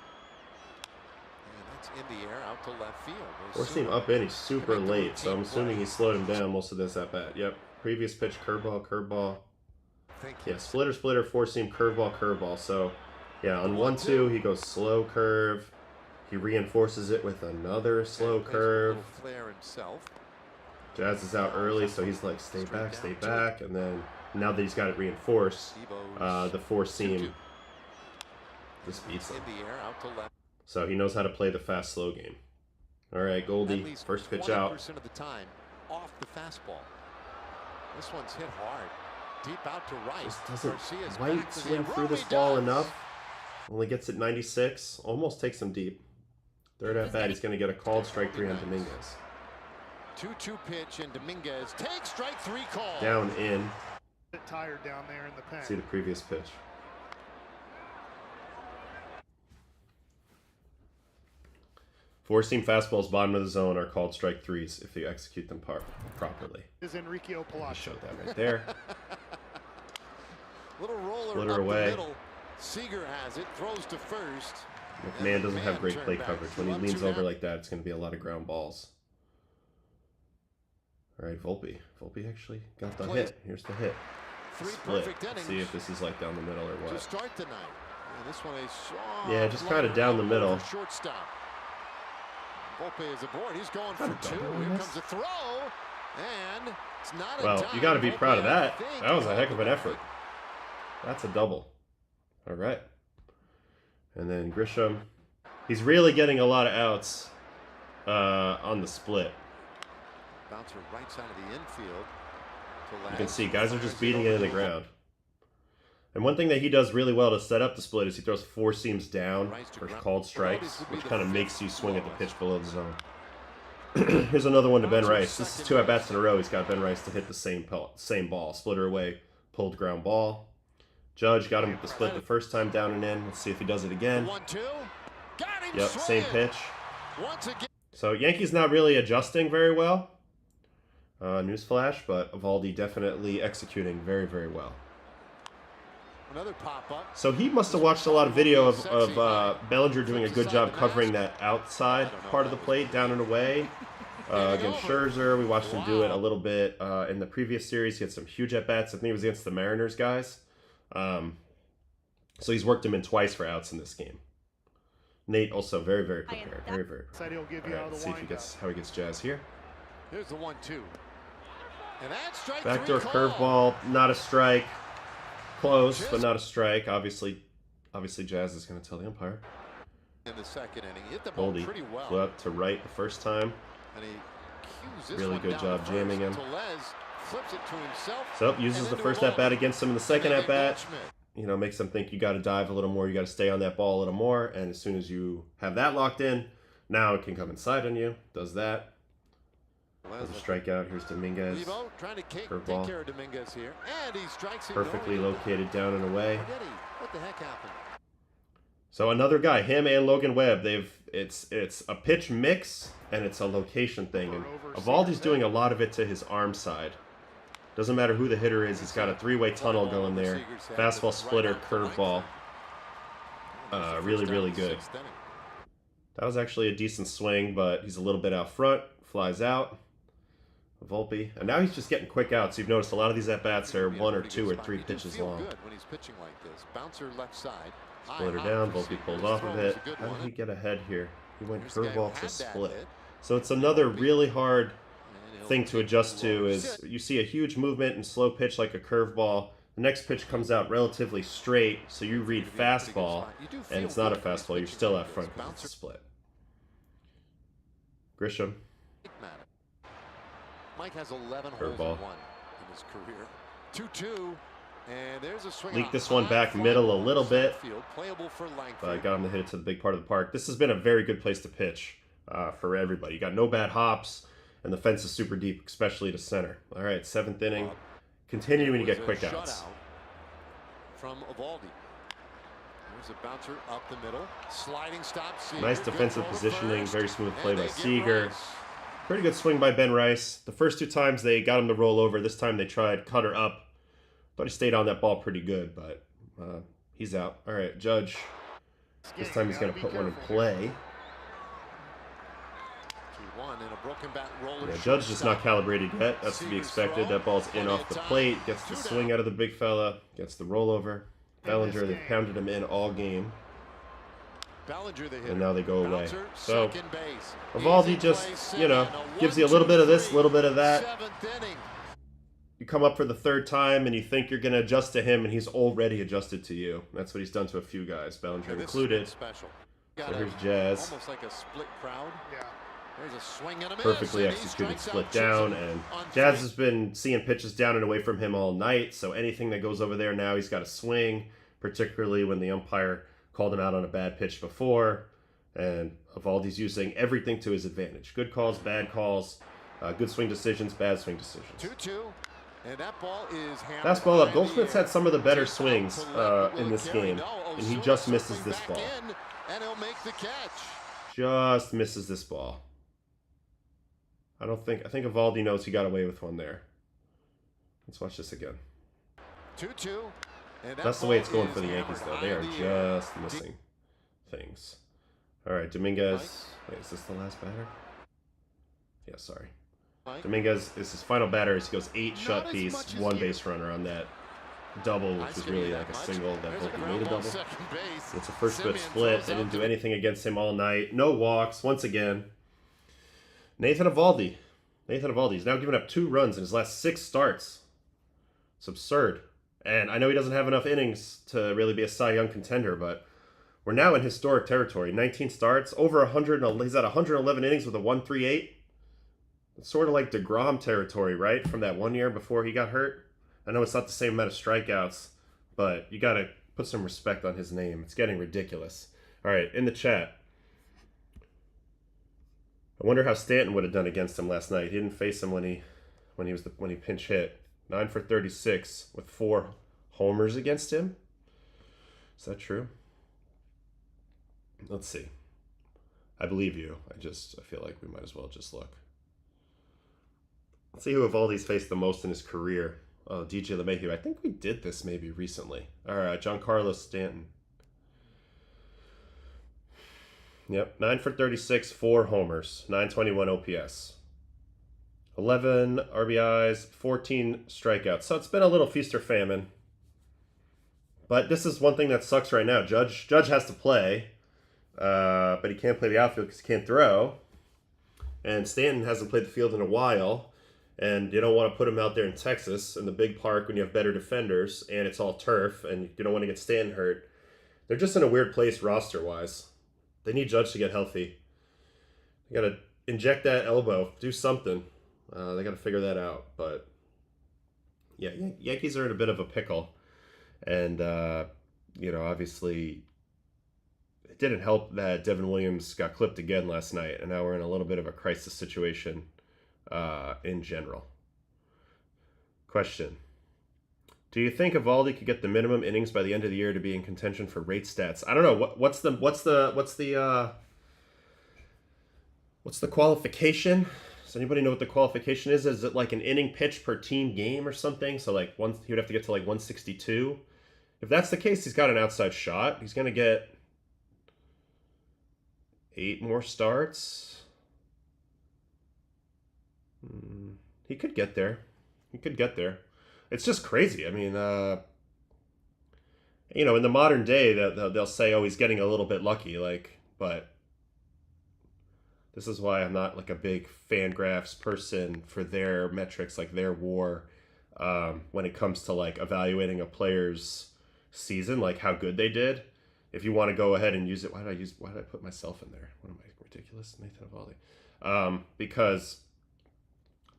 In the air out to left field. Four-seam up in, he's super late, so I'm assuming he slowed him down most of this at bat. Yep. Previous pitch, curveball. Yeah, splitter, four-seam, curveball. So, yeah, on 1-2, he goes slow curve. He reinforces it with another slow curve. Flair himself. Jazz is out early, so he's like, stay back. And then now that he's got it reinforced, the four-seam just beats him. So he knows how to play the fast-slow game. All right, Goldie, first pitch out. Of the time off the fastball. This one's hit hard. Deep out to right. Just doesn't quite swing through this ball enough. Only gets it 96. Almost takes him deep. Third at bat, he's going to get a called strike 3 on Dominguez. 2-2 pitch, and Dominguez takes strike 3 call. Down in. Tired down there in the pen. See the previous pitch. Four-seam fastballs bottom of the zone are called strike 3s if you execute them properly. Is Enrique Palazzo. Showed that right there. Little roller Splitter up away. the middle. Seager has it, throws to first. McMahon doesn't have great plate coverage. When he leans over like that, it's going to be a lot of ground balls. All right, Volpe. Volpe actually got the hit. Here's the hit. Split. Let's see if this is like down the middle or what. To start the night. And this one yeah, just kind of down the middle. Shortstop. Volpe is aboard. He's going for 2. Here comes a throw. And it's not a well, dime. You got to be proud of that. Volpe, That was a heck of an effort. That's a double. All right. And then Grisham. He's really getting a lot of outs on the split. Bouncer right side of the infield. You can see guys are just beating it in the ground. And one thing that he does really well to set up the split is he throws four seams down for called strikes, which kind of makes you swing at the pitch below the zone. Here's another one to Ben Rice. This is 2 at-bats in a row. He's got Ben Rice to hit the same ball. Splitter away, pulled ground ball. Judge got him at the split the first time down and in. Let's see if he does it again. Yep, same pitch. So Yankees not really adjusting very well. Newsflash, but Eovaldi definitely executing very, very well. Another pop-up. So he must have watched a lot of video of Bellinger doing a good job covering that outside part of the plate, down and away. Against Scherzer, we watched him do it a little bit in the previous series. He had some huge at-bats. I think it was against the Mariners guys. So he's worked him in twice for outs in this game. Nate also very, very prepared. Very, very prepared. All right, let's see if he gets how he gets Jazz here. Here's the 1-2. And that's strike backdoor curveball, not a strike. Close, but not a strike. Obviously Jazz is going to tell the umpire. In the second inning, hit the ball Goldie pretty well. flew up to right the first time. And he cues this really good job jamming him. Flips it to himself. So uses the first at bat against him in the second at bat. You know, makes them think you got to dive a little more. You got to stay on that ball a little more. And as soon as you have that locked in, now it can come inside on you. Does that. There's a strikeout. Here's Dominguez. Curveball. Perfectly located down and away. What the heck happened? So another guy, him and Logan Webb, it's a pitch mix and it's a location thing. And Eovaldi's doing a lot of it to his arm side. Doesn't matter who the hitter is, he's got a three-way tunnel going there. Fastball, splitter, curveball. Really, really good. That was actually a decent swing, but he's a little bit out front. Flies out. Volpe. And now he's just getting quick outs. You've noticed a lot of these at-bats are 1 or 2 or 3 pitches long. When he's pitching like this. Bouncer left side. Splitter down. Volpe pulls off of it. How did he get ahead here? He went curveball to split. So it's another really hard thing to adjust to is you see a huge movement and slow pitch like a curveball. The next pitch comes out relatively straight, so you read fastball, and it's not a fastball. You're still out front because it's a split. Grisham. Mike has 11 holes in his career. 2-2, and there's a swing. Leaked this one back middle a little bit, but I got him to hit it to the big part of the park. This has been a very good place to pitch for everybody. You got no bad hops, and the fence is super deep, especially to center. All right, 7th inning. Continuing to get quick outs. From Eovaldi. There's a bouncer up the middle. Sliding stop. Nice defensive positioning. Very smooth play by Seager. Pretty good swing by Ben Rice. The first 2 times they got him to roll over. This time they tried cutter up. Thought he stayed on that ball pretty good, but he's out. All right, Judge. This time he's going to put one in play. Yeah, Judge just not calibrated yet. That's to be expected. That ball's in off the plate. Gets the swing out of the big fella. Gets the rollover. Bellinger, they pounded him in all game. Ballinger, the hitter. And now they go away. Bouncer, So second base. Evaldi just, you know, gives you a little bit of this, a little bit of that. Seventh inning. You come up for the third time and you think you're going to adjust to him, and he's already adjusted to you. That's what he's done to a few guys, Bellinger included. Special. So here's Jazz. Almost like a split crowd. Yeah. There's a swing and a miss. Perfectly And he executed strikes split out down, Chisholm and on Jazz three. has been seeing pitches down and away from him all night, so anything that goes over there now he's got to swing, particularly when the umpire called him out on a bad pitch before, and Evaldi's using everything to his advantage. Good calls, bad calls, good swing decisions, bad swing decisions. 2-2, and that ball is hammered Fastball up. high in the Goldschmidt's air. had some of the better Just out swings to left, but will in this carry? game, No, and he Osuna just misses circling this back ball. in, and he'll make the catch. Just misses this ball. I think Evaldi knows he got away with one there. Let's watch this again. 2-2. And that That's the way ball it's going is for the Yankees, hammered though. high They are in the air. just missing things. All right, Dominguez. Wait, is this the last batter? Yeah, sorry. Mike. Dominguez is his final batter as he goes 8 Not shot as piece, much as 1 you. base runner on that double, which Nice was to be really that like a much. single that There's a Hopi ground made a ball double. second base. It's a first Simeon pitch split. throws They out didn't do to- anything against him all night. No walks, once again. Nathan Evaldi. He's now given up 2 runs in his last 6 starts. It's absurd. And I know he doesn't have enough innings to really be a Cy Young contender, but we're now in historic territory. 19 starts, over 100. He's at 111 innings with a 1.38. It's sort of like DeGrom territory, right? From that 1 year before he got hurt. I know it's not the same amount of strikeouts, but you got to put some respect on his name. It's getting ridiculous. All right, in the chat. I wonder how Stanton would have done against him last night. He didn't face him when he pinch hit. 9 for 36 with 4 homers against him. Is that true? Let's see. I believe you. I feel like we might as well just look. Let's see who Evaldi's faced the most in his career. Oh, DJ LeMahieu. I think we did this maybe recently. All right, Giancarlo Stanton. Yep, 9 for 36, 4 homers, 921 OPS. 11 RBIs, 14 strikeouts. So it's been a little feast or famine. But this is one thing that sucks right now. Judge has to play, but he can't play the outfield because he can't throw. And Stanton hasn't played the field in a while. And you don't want to put him out there in Texas in the big park when you have better defenders and it's all turf and you don't want to get Stanton hurt. They're just in a weird place roster-wise. They need Judge to get healthy. They got to inject that elbow, do something. They got to figure that out. But yeah, Yankees are in a bit of a pickle. And, obviously it didn't help that Devin Williams got clipped again last night. And now we're in a little bit of a crisis situation in general. Question. Do you think Evaldi could get the minimum innings by the end of the year to be in contention for rate stats? I don't know. What's the qualification? Does anybody know what the qualification is? Is it like an inning pitch per team game or something? So like he would have to get to like 162. If that's the case, he's got an outside shot. He's going to get 8 more starts. He could get there. It's just crazy. I mean, in the modern day, they'll say, "Oh, he's getting a little bit lucky." But this is why I'm not like a big Fangraphs person for their metrics, like their WAR, when it comes to like evaluating a player's season, like how good they did. If you want to go ahead and use it, why did I put myself in there? What am I, ridiculous, Nathan Evaldi? Because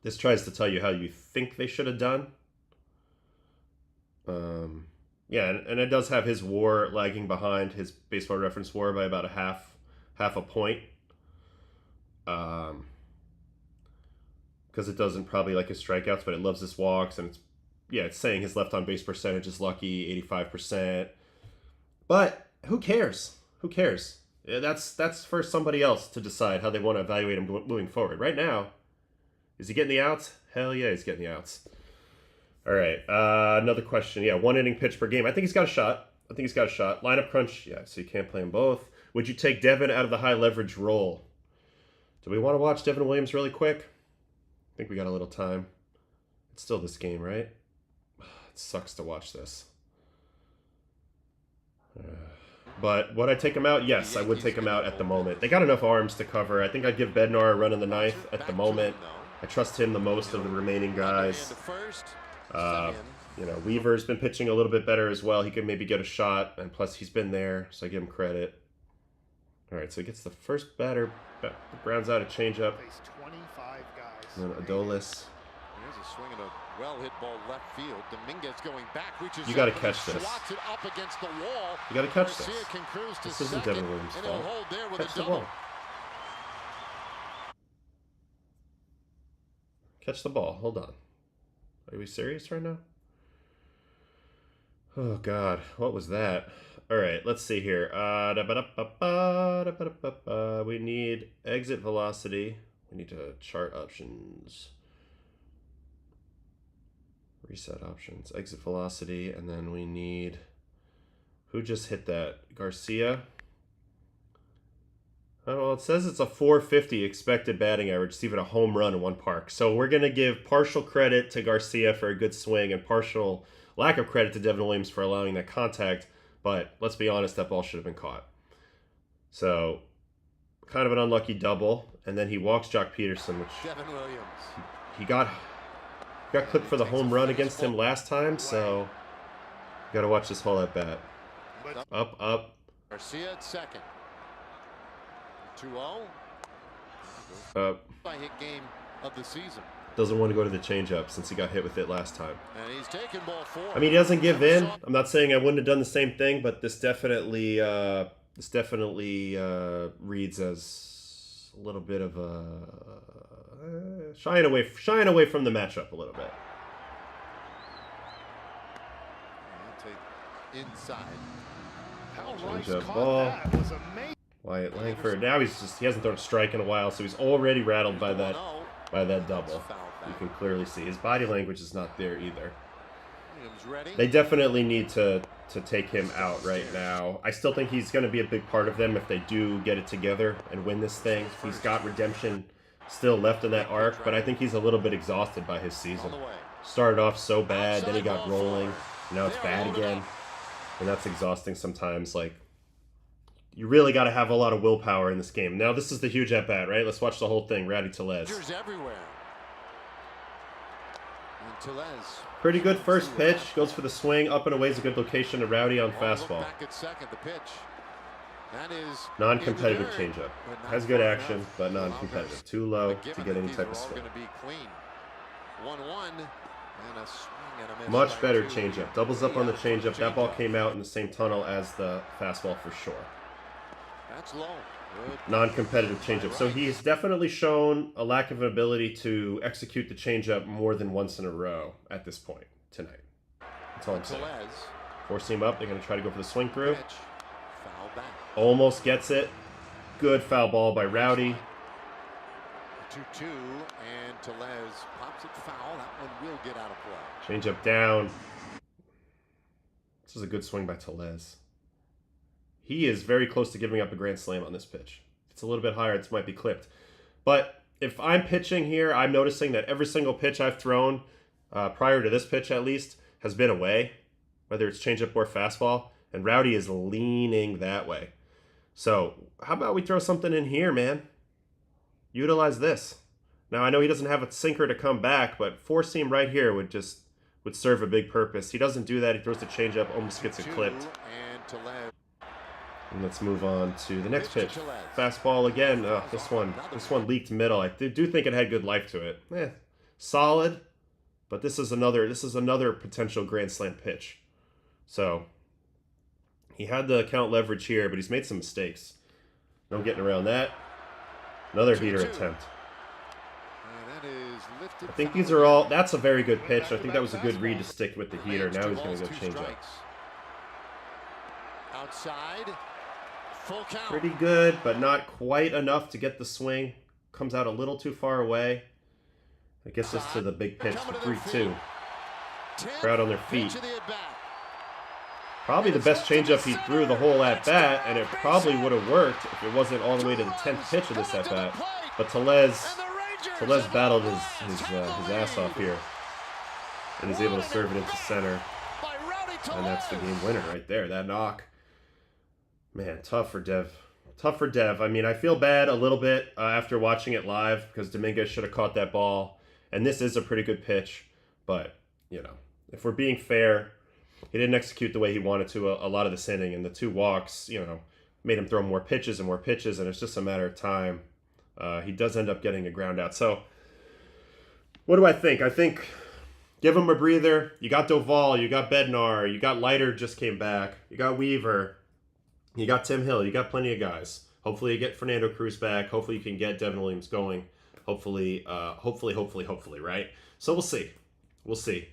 this tries to tell you how you think they should have done. And it does have his WAR lagging behind his Baseball Reference WAR by about a half a point. Because it doesn't probably like his strikeouts, but it loves his walks, and it's saying his left on base percentage is lucky, 85%. But who cares? Yeah, that's for somebody else to decide how they want to evaluate him moving forward. Right now, is he getting the outs? Hell yeah, he's getting the outs. All right, another question. Yeah, 1 inning pitch per game. I think he's got a shot. Lineup crunch. Yeah, so you can't play them both. Would you take Devin out of the high leverage role? Do we want to watch Devin Williams really quick? I think we got a little time. It's still this game, right? It sucks to watch this. But would I take him out? Yes, I would take him out at the moment. They got enough arms to cover. I think I'd give Bednar a run in the ninth at the moment. I trust him the most of the remaining guys. You know, Weaver's been pitching a little bit better as well. He could maybe get a shot, and plus he's been there, so I give him credit. All right, so he gets the first batter. Grounds out a changeup. Faced 25 guys. And then Adolis. Here's a swing at a well-hit ball left field. Dominguez going back, reaches. You got to up, catch this. swats it up against the wall. You got to catch this. Garcia can cruise to This isn't second, Devin Williams' and he'll fault. hold there with Catch a the double. ball. Catch the ball. Hold on. Are we serious right now? Oh, God. What was that? All right, let's see here. We need exit velocity. We need to chart options. Reset options. Exit velocity. And then we need... Who just hit that? Garcia? Oh, well, it says it's a 450 expected batting average. It's even a home run in one park. So we're going to give partial credit to Garcia for a good swing and partial lack of credit to Devin Williams for allowing that contact. But let's be honest, that ball should have been caught. So kind of an unlucky double. And then he walks Jock Peterson, which Devin Williams. he got clipped for the home run against him last time. So you got to watch this whole at bat. Up. Garcia at second. 2-0. By hit game of the season. Doesn't want to go to the changeup since he got hit with it last time. And he's taken ball 4. I mean, he doesn't give in. I'm not saying I wouldn't have done the same thing, but this definitely reads as a little bit of a shying away from the matchup a little bit. He'll take inside. How Rice Changeup caught ball. that was amazing. Wyatt Langford. Now he hasn't thrown a strike in a while, so he's already rattled by that double. You can clearly see his body language is not there either. They definitely need to take him out right now. I still think he's going to be a big part of them if they do get it together and win this thing. He's got redemption still left in that arc, but I think he's a little bit exhausted by his season. Started off so bad, then he got rolling. Now it's bad again, and that's exhausting sometimes. Like, you really got to have a lot of willpower in this game. Now this is the huge at bat, right? Let's watch the whole thing. Rowdy Tellez. Everywhere. And Tellez. Pretty good first pitch. Goes for the swing. Up and away is a good location to Rowdy on fastball. Back at second, the pitch. That is Non-competitive changeup. Has good action, but non-competitive. Too low to get any type of swing. Going to be clean. 1-1 and a swing and a miss. Much better changeup. Doubles up on the changeup. That ball came out in the same tunnel as the fastball for sure. That's low. Non-competitive changeup. So he's definitely shown a lack of ability to execute the changeup more than once in a row at this point tonight. That's all I'm saying. Force him up. They're going to try to go for the swing through. Foul back. Almost gets it. Good foul ball by Rowdy. 2-2, and Tellez pops it foul. That one will get out of play. Changeup down. This is a good swing by Tellez. He is very close to giving up a grand slam on this pitch. If it's a little bit higher, it might be clipped. But if I'm pitching here, I'm noticing that every single pitch I've thrown, prior to this pitch at least, has been away, whether it's changeup or fastball, and Rowdy is leaning that way. So how about we throw something in here, man? Utilize this. Now, I know he doesn't have a sinker to come back, but four seam right here would serve a big purpose. He doesn't do that. He throws the changeup, almost gets it clipped. And let's move on to the next pitch. Fastball again. This one leaked middle. I do think it had good life to it. Solid, but this is another potential grand slam pitch. So he had the account leverage here, but he's made some mistakes. No getting around that. Another heater attempt. I think these are all. That's a very good pitch. I think that was a good read to stick with the heater. Now he's going to go change up. Outside. Full count. Pretty good, but not quite enough to get the swing. Comes out a little too far away. It gets us to the big pitch for 3-2. Crowd on their feet. Probably the best changeup he threw the whole at-bat, and it probably would have worked if it wasn't all the way to the 10th pitch of this at-bat. But Tellez battled his ass off here, and he's able to serve it into center. And that's the game winner right there, that knock. Man, tough for Dev. Tough for Dev. I mean, I feel bad a little bit after watching it live because Dominguez should have caught that ball. And this is a pretty good pitch. But, you know, if we're being fair, he didn't execute the way he wanted to a lot of this inning. And the 2 walks, you know, made him throw more pitches. And it's just a matter of time. He does end up getting a ground out. So, what do I think? I think give him a breather. You got Doval. You got Bednar. You got Leiter just came back. You got Weaver. You got Tim Hill. You got plenty of guys. Hopefully you get Fernando Cruz back. Hopefully you can get Devin Williams going. Hopefully, right? So we'll see. We'll see.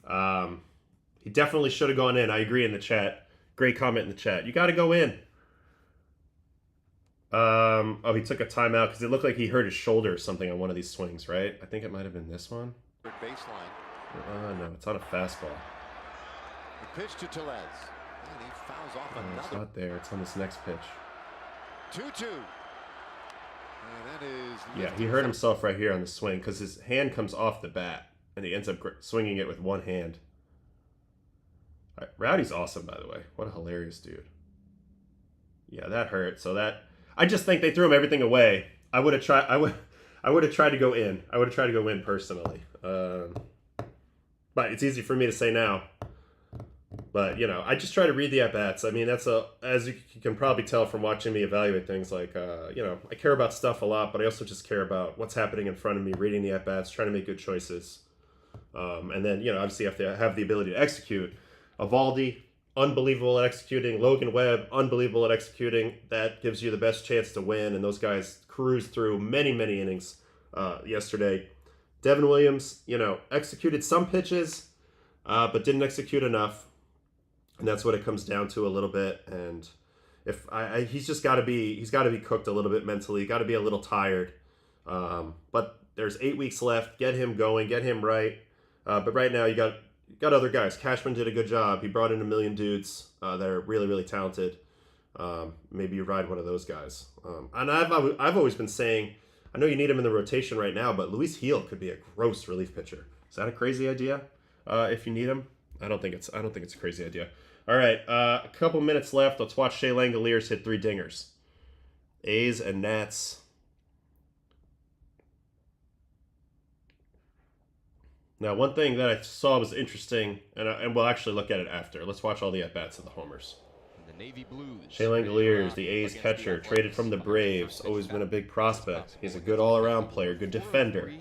He definitely should have gone in. I agree in the chat. Great comment in the chat. You got to go in. Oh, he took a timeout because it looked like he hurt his shoulder or something on one of these swings, right? I think it might have been this one. Baseline. No, it's on a fastball. The pitch to Tellez. And he fouls off No, it's another. not there. It's on this next pitch. 2-2. And that is. Yeah, he hurt himself right here on the swing because his hand comes off the bat and he ends up swinging it with one hand. All right, Rowdy's awesome, by the way. What a hilarious dude. Yeah, that hurt. So that I just think they threw him everything away. I would have tried. I would have tried to go in. I would have tried to go in personally. But it's easy for me to say now. But, you know, I just try to read the at-bats. I mean, as you can probably tell from watching me evaluate things, like, you know, I care about stuff a lot, but I also just care about what's happening in front of me, reading the at-bats, trying to make good choices. And then, you know, obviously you have to have the ability to execute. Evaldi, unbelievable at executing. Logan Webb, unbelievable at executing. That gives you the best chance to win, and those guys cruised through many, many innings yesterday. Devin Williams, you know, executed some pitches, but didn't execute enough. And that's what it comes down to a little bit. And if he's just got to be cooked a little bit mentally, got to be a little tired. But there's 8 weeks left. Get him going, get him right. But right now you got other guys. Cashman did a good job. He brought in a million dudes that are really, really talented. Maybe you ride one of those guys. And I've always been saying, I know you need him in the rotation right now, but Luis Gil could be a gross relief pitcher. Is that a crazy idea? If you need him, I don't think it's a crazy idea. All right, a couple minutes left. Let's watch Shea Langeliers hit 3 dingers. A's and Nats. Now, one thing that I saw was interesting, and we'll actually look at it after. Let's watch all the at-bats of the homers. The Navy Blues. Shea Langeliers, the A's catcher, traded from the Braves. Always been a big prospect. He's a good all-around player, good defender.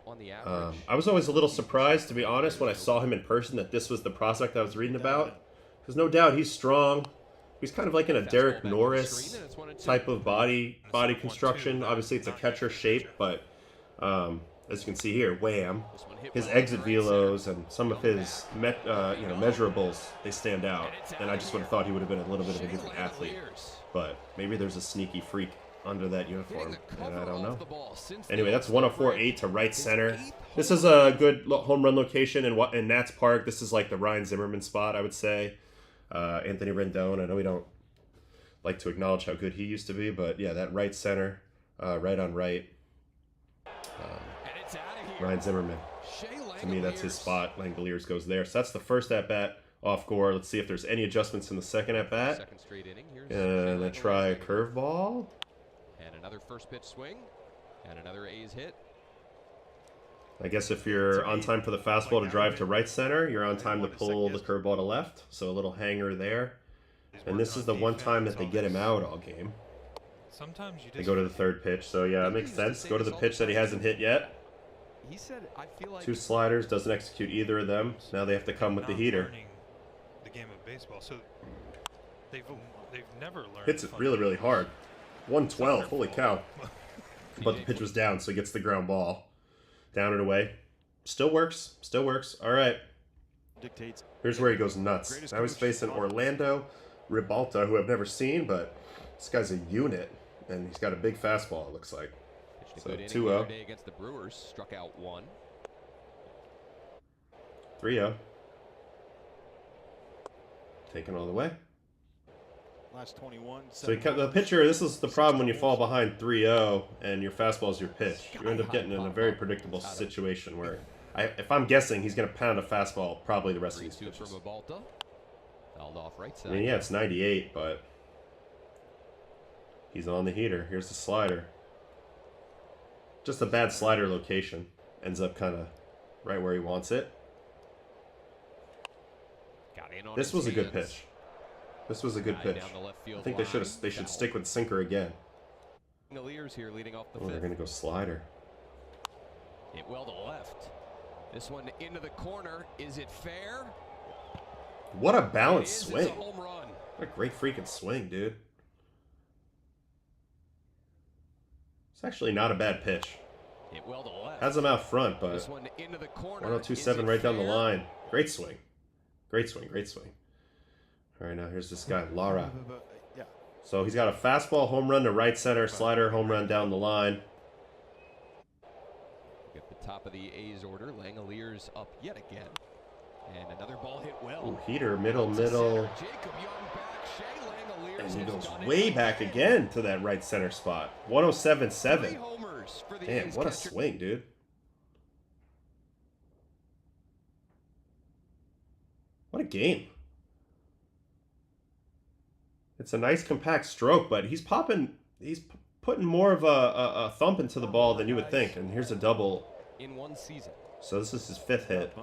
I was always a little surprised, to be honest, when I saw him in person that this was the prospect I was reading about. Because no doubt he's strong. He's kind of like in a Derek Norris type of body construction. Obviously, it's a catcher shape, but as you can see here, wham, his exit velos and some of his measurables, they stand out. And I just would have thought he would have been a little bit of a different athlete. But maybe there's a sneaky freak under that uniform, and I don't know. Anyway, that's 104.8 to right center. This is a good home run location in Nats Park. This is like the Ryan Zimmerman spot, I would say. Anthony Rendon, I know we don't like to acknowledge how good he used to be, but yeah, that right center, right on right. Ryan Zimmerman. To me, that's his spot. Langeliers goes there. So that's the first at-bat off Gore. Let's see if there's any adjustments in the second at-bat. And I try a curveball. And another first pitch swing. And another A's hit. I guess if you're on time for the fastball to drive to right center, you're on time to pull the curveball to left. So a little hanger there. And this is the one time that they get him out all game. They go to the third pitch. So yeah, it makes sense. Go to the pitch that he hasn't hit yet. He said, I feel like 2 sliders, doesn't execute either of them. Now they have to come with the heater. The game of baseball, so they've never learned. Hits it really, really hard. 112, holy cow. But the pitch was down, so he gets the ground ball. Down and away. Still works. Still works. All right. Here's where he goes nuts. Now he's facing Orlando Ribalta, who I've never seen, but this guy's a unit. And he's got a big fastball, it looks like. So 2-0. Against the Brewers, struck out 1. 3-0. Taken all the way. Last 21. So the pitcher, this is the problem when you fall behind 3-0 and your fastball is your pitch. You end up getting in a very predictable situation where, if I'm guessing, he's going to pound a fastball probably the rest of these pitches. I mean, yeah, it's 98, but He's on the heater. Here's the slider. Just a bad slider location. Ends up kind of right where he wants it. Got in on This his was a good hands. pitch. This was a good pitch. Down the left field I think line. they should stick with sinker again. Langeliers here leading off the Oh, they're fifth. gonna go slider. Hit well to left. This one into the corner. Is it fair? What a It balanced is. swing! It's a home run. What a great freaking swing, dude. It's actually not a bad pitch. Hit well to left. Has him out front, but This one into the corner. 1027 Is it right down the fair? line. Great swing. Great swing, great swing. All right, now here's this guy, Lara. Yeah. So he's got a fastball home run to right center, slider home run down the line. At the top of the A's order, Langeliers up yet again. And another ball hit well. Ooh, heater, middle. Jacob Young back. Shea Langeliers And he has goes done it way back again. again to that right center spot. 1077. 3 homers for the Damn, A's what a catcher. swing, dude. What a game. It's a nice compact stroke, but he's putting more of a thump into the ball than you would think. And here's a double. In one season. So this is his 5th hit.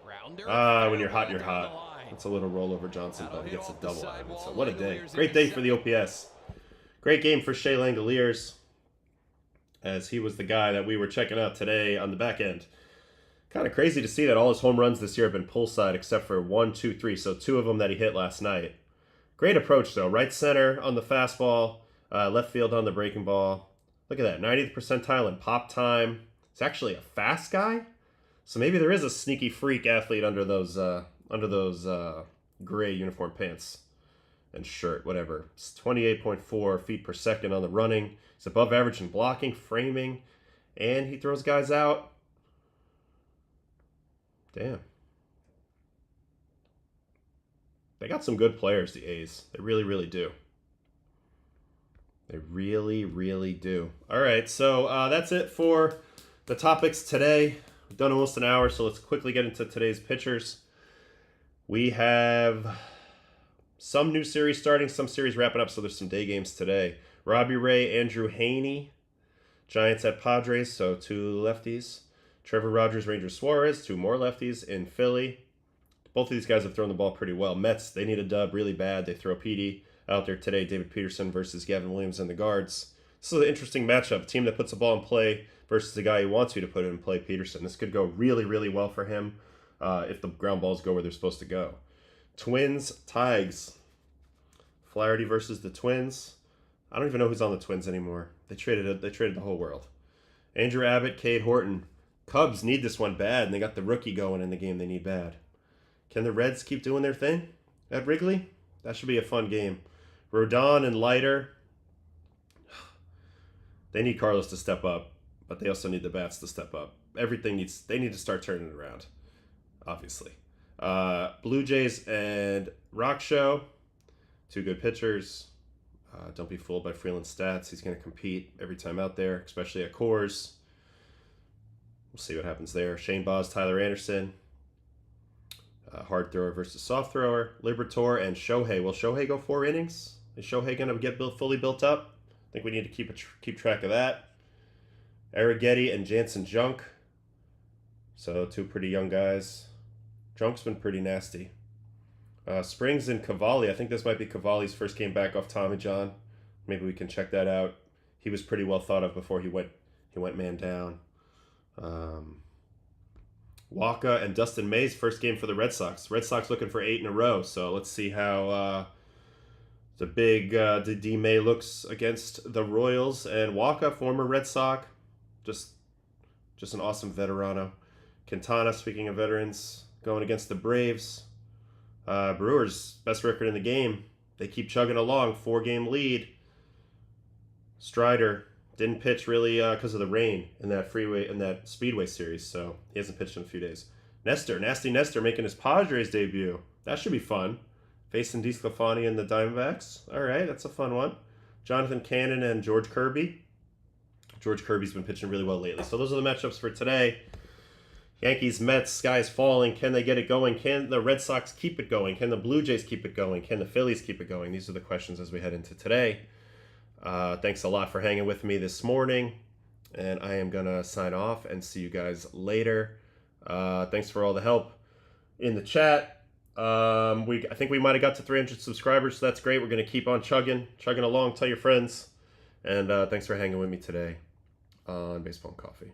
Rounder. When you're hot, you're down the hot. line. It's a little rollover Johnson, That'll but he hit gets a off the double out of it. sidewall. So what a day. Langeliers Great in day his for the OPS. Great game for Shea Langeliers, as he was the guy that we were checking out today on the back end. Kind of crazy to see that all his home runs this year have been pull side except for 1, 2, 3. So 2 of them that he hit last night. Great approach, though. Right center on the fastball, left field on the breaking ball. Look at that, 90th percentile in pop time. He's actually a fast guy. So maybe there is a sneaky freak athlete under those gray uniform pants and shirt, whatever. It's 28.4 feet per second on the running. He's above average in blocking, framing, and he throws guys out. Damn. They got some good players, the A's. They really, really do. They really, really do. All right, so that's it for the topics today. We've done almost an hour, so let's quickly get into today's pitchers. We have some new series starting, some series wrapping up, so there's some day games today. Robbie Ray, Andrew Haney, Giants at Padres, so 2 lefties. Trevor Rogers, Rangers Suarez, 2 more lefties in Philly. Both of these guys have thrown the ball pretty well. Mets, they need a dub really bad. They throw Petey out there today. David Peterson versus Gavin Williams and the guards. This is an interesting matchup. A team that puts the ball in play versus the guy who wants you to put it in play, Peterson. This could go really, really well for him if the ground balls go where they're supposed to go. Twins, Tigers. Flaherty versus the Twins. I don't even know who's on the Twins anymore. They traded the whole world. Andrew Abbott, Cade Horton. Cubs need this one bad, and they got the rookie going in the game they need bad. Can the Reds keep doing their thing at Wrigley? That should be a fun game. Rodon and Leiter. They need Carlos to step up, but they also need the bats to step up. They need to start turning it around, obviously. Blue Jays and Rock Show. 2 good pitchers. Don't be fooled by Freeland's stats. He's going to compete every time out there, especially at Coors. We'll see what happens there. Shane Baz, Tyler Anderson. Hard thrower versus soft thrower. Liberatore and Shohei. Will Shohei go 4 innings? Is Shohei going to get fully built up? I think we need to keep track of that. Arrighetti and Jansen Junk. So 2 pretty young guys. Junk's been pretty nasty. Springs and Cavalli. I think this might be Cavalli's first game back off Tommy John. Maybe we can check that out. He was pretty well thought of before he went man down. Waka and Dustin May's first game for the Red Sox. Red Sox looking for 8 in a row. So let's see how the big D May looks against the Royals. And Waka, former Red Sox, just an awesome veterano. Quintana, speaking of veterans, going against the Braves. Brewers, best record in the game. They keep chugging along, 4-game lead. Strider didn't pitch really because of the rain in that Speedway series, so he hasn't pitched in a few days. Nasty Nestor making his Padres debut. That should be fun. Facing DeSclafani and the Diamondbacks. All right, that's a fun one. Jonathan Cannon and George Kirby. George Kirby's been pitching really well lately. So those are the matchups for today. Yankees, Mets, sky's falling. Can they get it going? Can the Red Sox keep it going? Can the Blue Jays keep it going? Can the Phillies keep it going? These are the questions as we head into today. Thanks a lot for hanging with me this morning. And I am going to sign off and see you guys later. Thanks for all the help in the chat. I think we might have got to 300 subscribers, so that's great. We're going to keep on chugging along. Tell your friends. And thanks for hanging with me today on Baseball and Coffee.